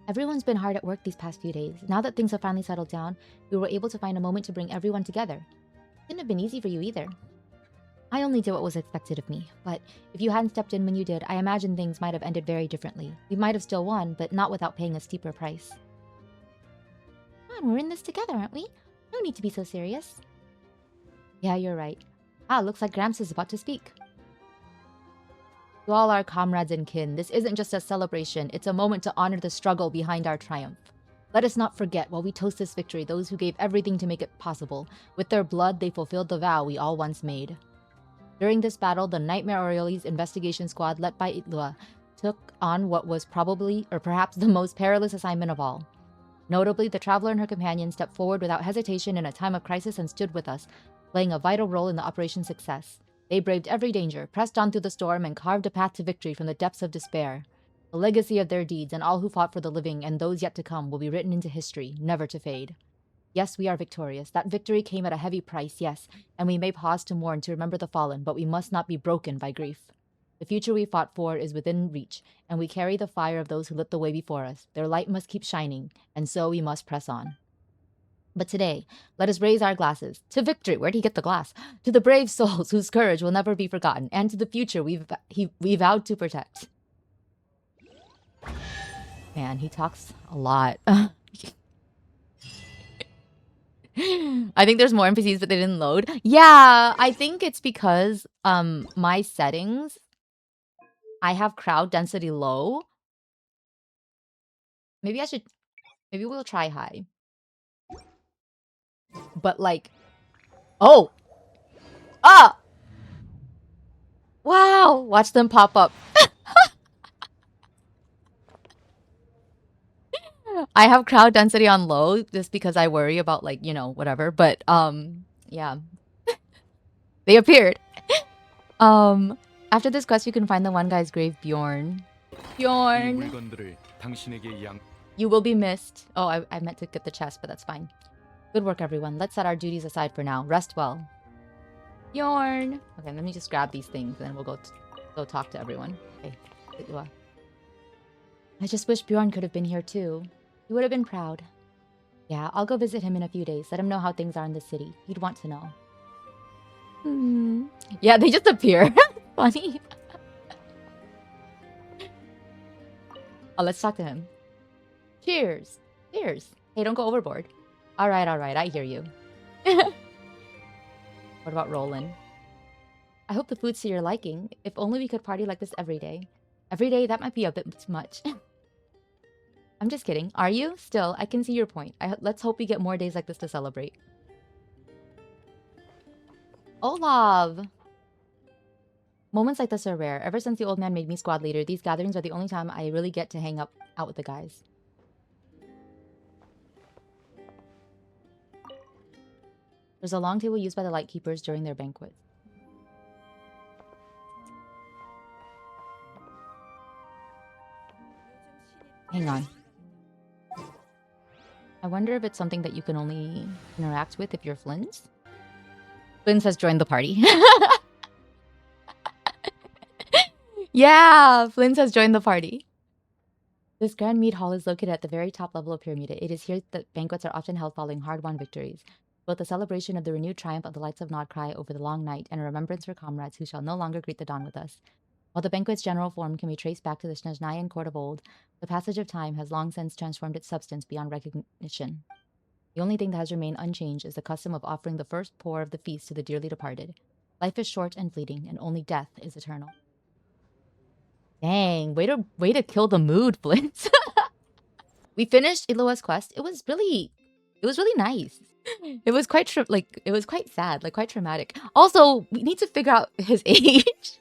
Everyone's been hard at work these past few days. Now that things have finally settled down, we were able to find a moment to bring everyone together. Couldn't have been easy for you either. I only did what was expected of me, but if you hadn't stepped in when you did, I imagine things might have ended very differently. We might have still won, but not without paying a steeper price. Come on, we're in this together, aren't we? No need to be so serious. Yeah, you're right. Ah, looks like Gramps is about to speak. To all our comrades and kin, this isn't just a celebration, it's a moment to honor the struggle behind our triumph. Let us not forget, while we toast this victory, those who gave everything to make it possible. With their blood, they fulfilled the vow we all once made. During this battle, the Nightmare Aureoles investigation squad led by Illuga took on what was probably, or perhaps, the most perilous assignment of all. Notably, the Traveler and her companion stepped forward without hesitation in a time of crisis and stood with us, playing a vital role in the operation's success. They braved every danger, pressed on through the storm, and carved a path to victory from the depths of despair. The legacy of their deeds and all who fought for the living and those yet to come will be written into history, never to fade. Yes, we are victorious. That victory came at a heavy price, yes, and we may pause to mourn to remember the fallen, but we must not be broken by grief. The future we fought for is within reach, and we carry the fire of those who lit the way before us. Their light must keep shining, and so we must press on. But today, let us raise our glasses to victory. Where'd he get the glass? To the brave souls whose courage will never be forgotten, and to the future we vowed to protect. Man, he talks a lot. I think there's more NPCs, but they didn't load. Yeah, I think it's because my settings, I have crowd density low. Maybe we'll try high. But like, oh! Ah! Wow! Watch them pop up. I have crowd density on low just because I worry about like, you know, whatever. But yeah. They appeared. After this quest you can find the one guy's grave, Bjorn. Bjorn! You will be missed. Oh, I meant to get the chest, but that's fine. Good work, everyone. Let's set our duties aside for now. Rest well. Bjorn! Okay, let me just grab these things and then we'll go talk to everyone. Okay. I just wish Bjorn could have been here too. He would have been proud. Yeah, I'll go visit him in a few days. Let him know how things are in the city. He'd want to know. Yeah, they just appear. Funny. Oh, let's talk to him. Cheers. Cheers. Hey, don't go overboard. Alright, I hear you. What about Roland? I hope the food's to your liking. If only we could party like this every day. Every day, that might be a bit too much. I'm just kidding. Are you? Still, I can see your point. Let's hope we get more days like this to celebrate. Olav! Moments like this are rare. Ever since the old man made me squad leader, these gatherings are the only time I really get to hang out with the guys. There's a long table used by the Lightkeepers during their banquets. Hang on. I wonder if it's something that you can only interact with if you're Flynn's? Flynn's has joined the party. Yeah, Flynn's has joined the party. This grand mead hall is located at the very top level of Pyramida. It is here that banquets are often held following hard-won victories, both a celebration of the renewed triumph of the Lights of Krai over the long night and a remembrance for comrades who shall no longer greet the dawn with us. While the banquet's general form can be traced back to the Snezhnayan court of old, the passage of time has long since transformed its substance beyond recognition. The only thing that has remained unchanged is the custom of offering the first pour of the feast to the dearly departed. Life is short and fleeting, and only death is eternal. Dang, way to kill the mood, Flint. We finished Illuga's quest. It was really nice. It was quite sad, like quite traumatic. Also, we need to figure out his age.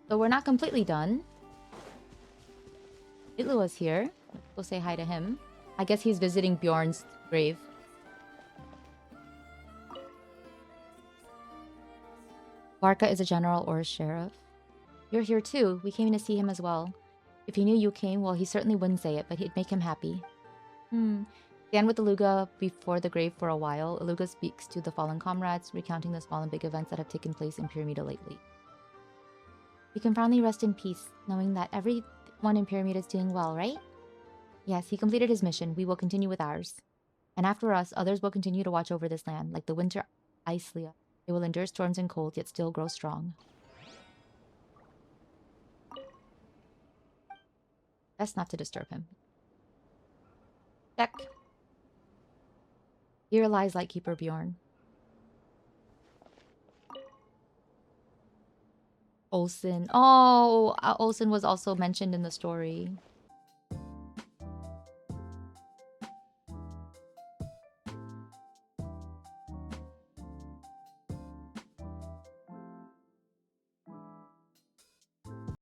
So we're not completely done. Illuga's here. We'll say hi to him. I guess he's visiting Bjorn's grave. Barca is a general or a sheriff. You're here too. We came to see him as well. If he knew you came, well, he certainly wouldn't say it, but it'd make him happy. Stand with Illuga before the grave for a while. Illuga speaks to the fallen comrades, recounting the small and big events that have taken place in Pyramida lately. You can finally rest in peace, knowing that everyone in Pyramida is doing well, right? Yes, he completed his mission. We will continue with ours. And after us, others will continue to watch over this land, like the winter ice Lea. They will endure storms and cold, yet still grow strong. Best not to disturb him. Check. Here lies Lightkeeper Bjorn. Olsen. Oh, Olsen was also mentioned in the story.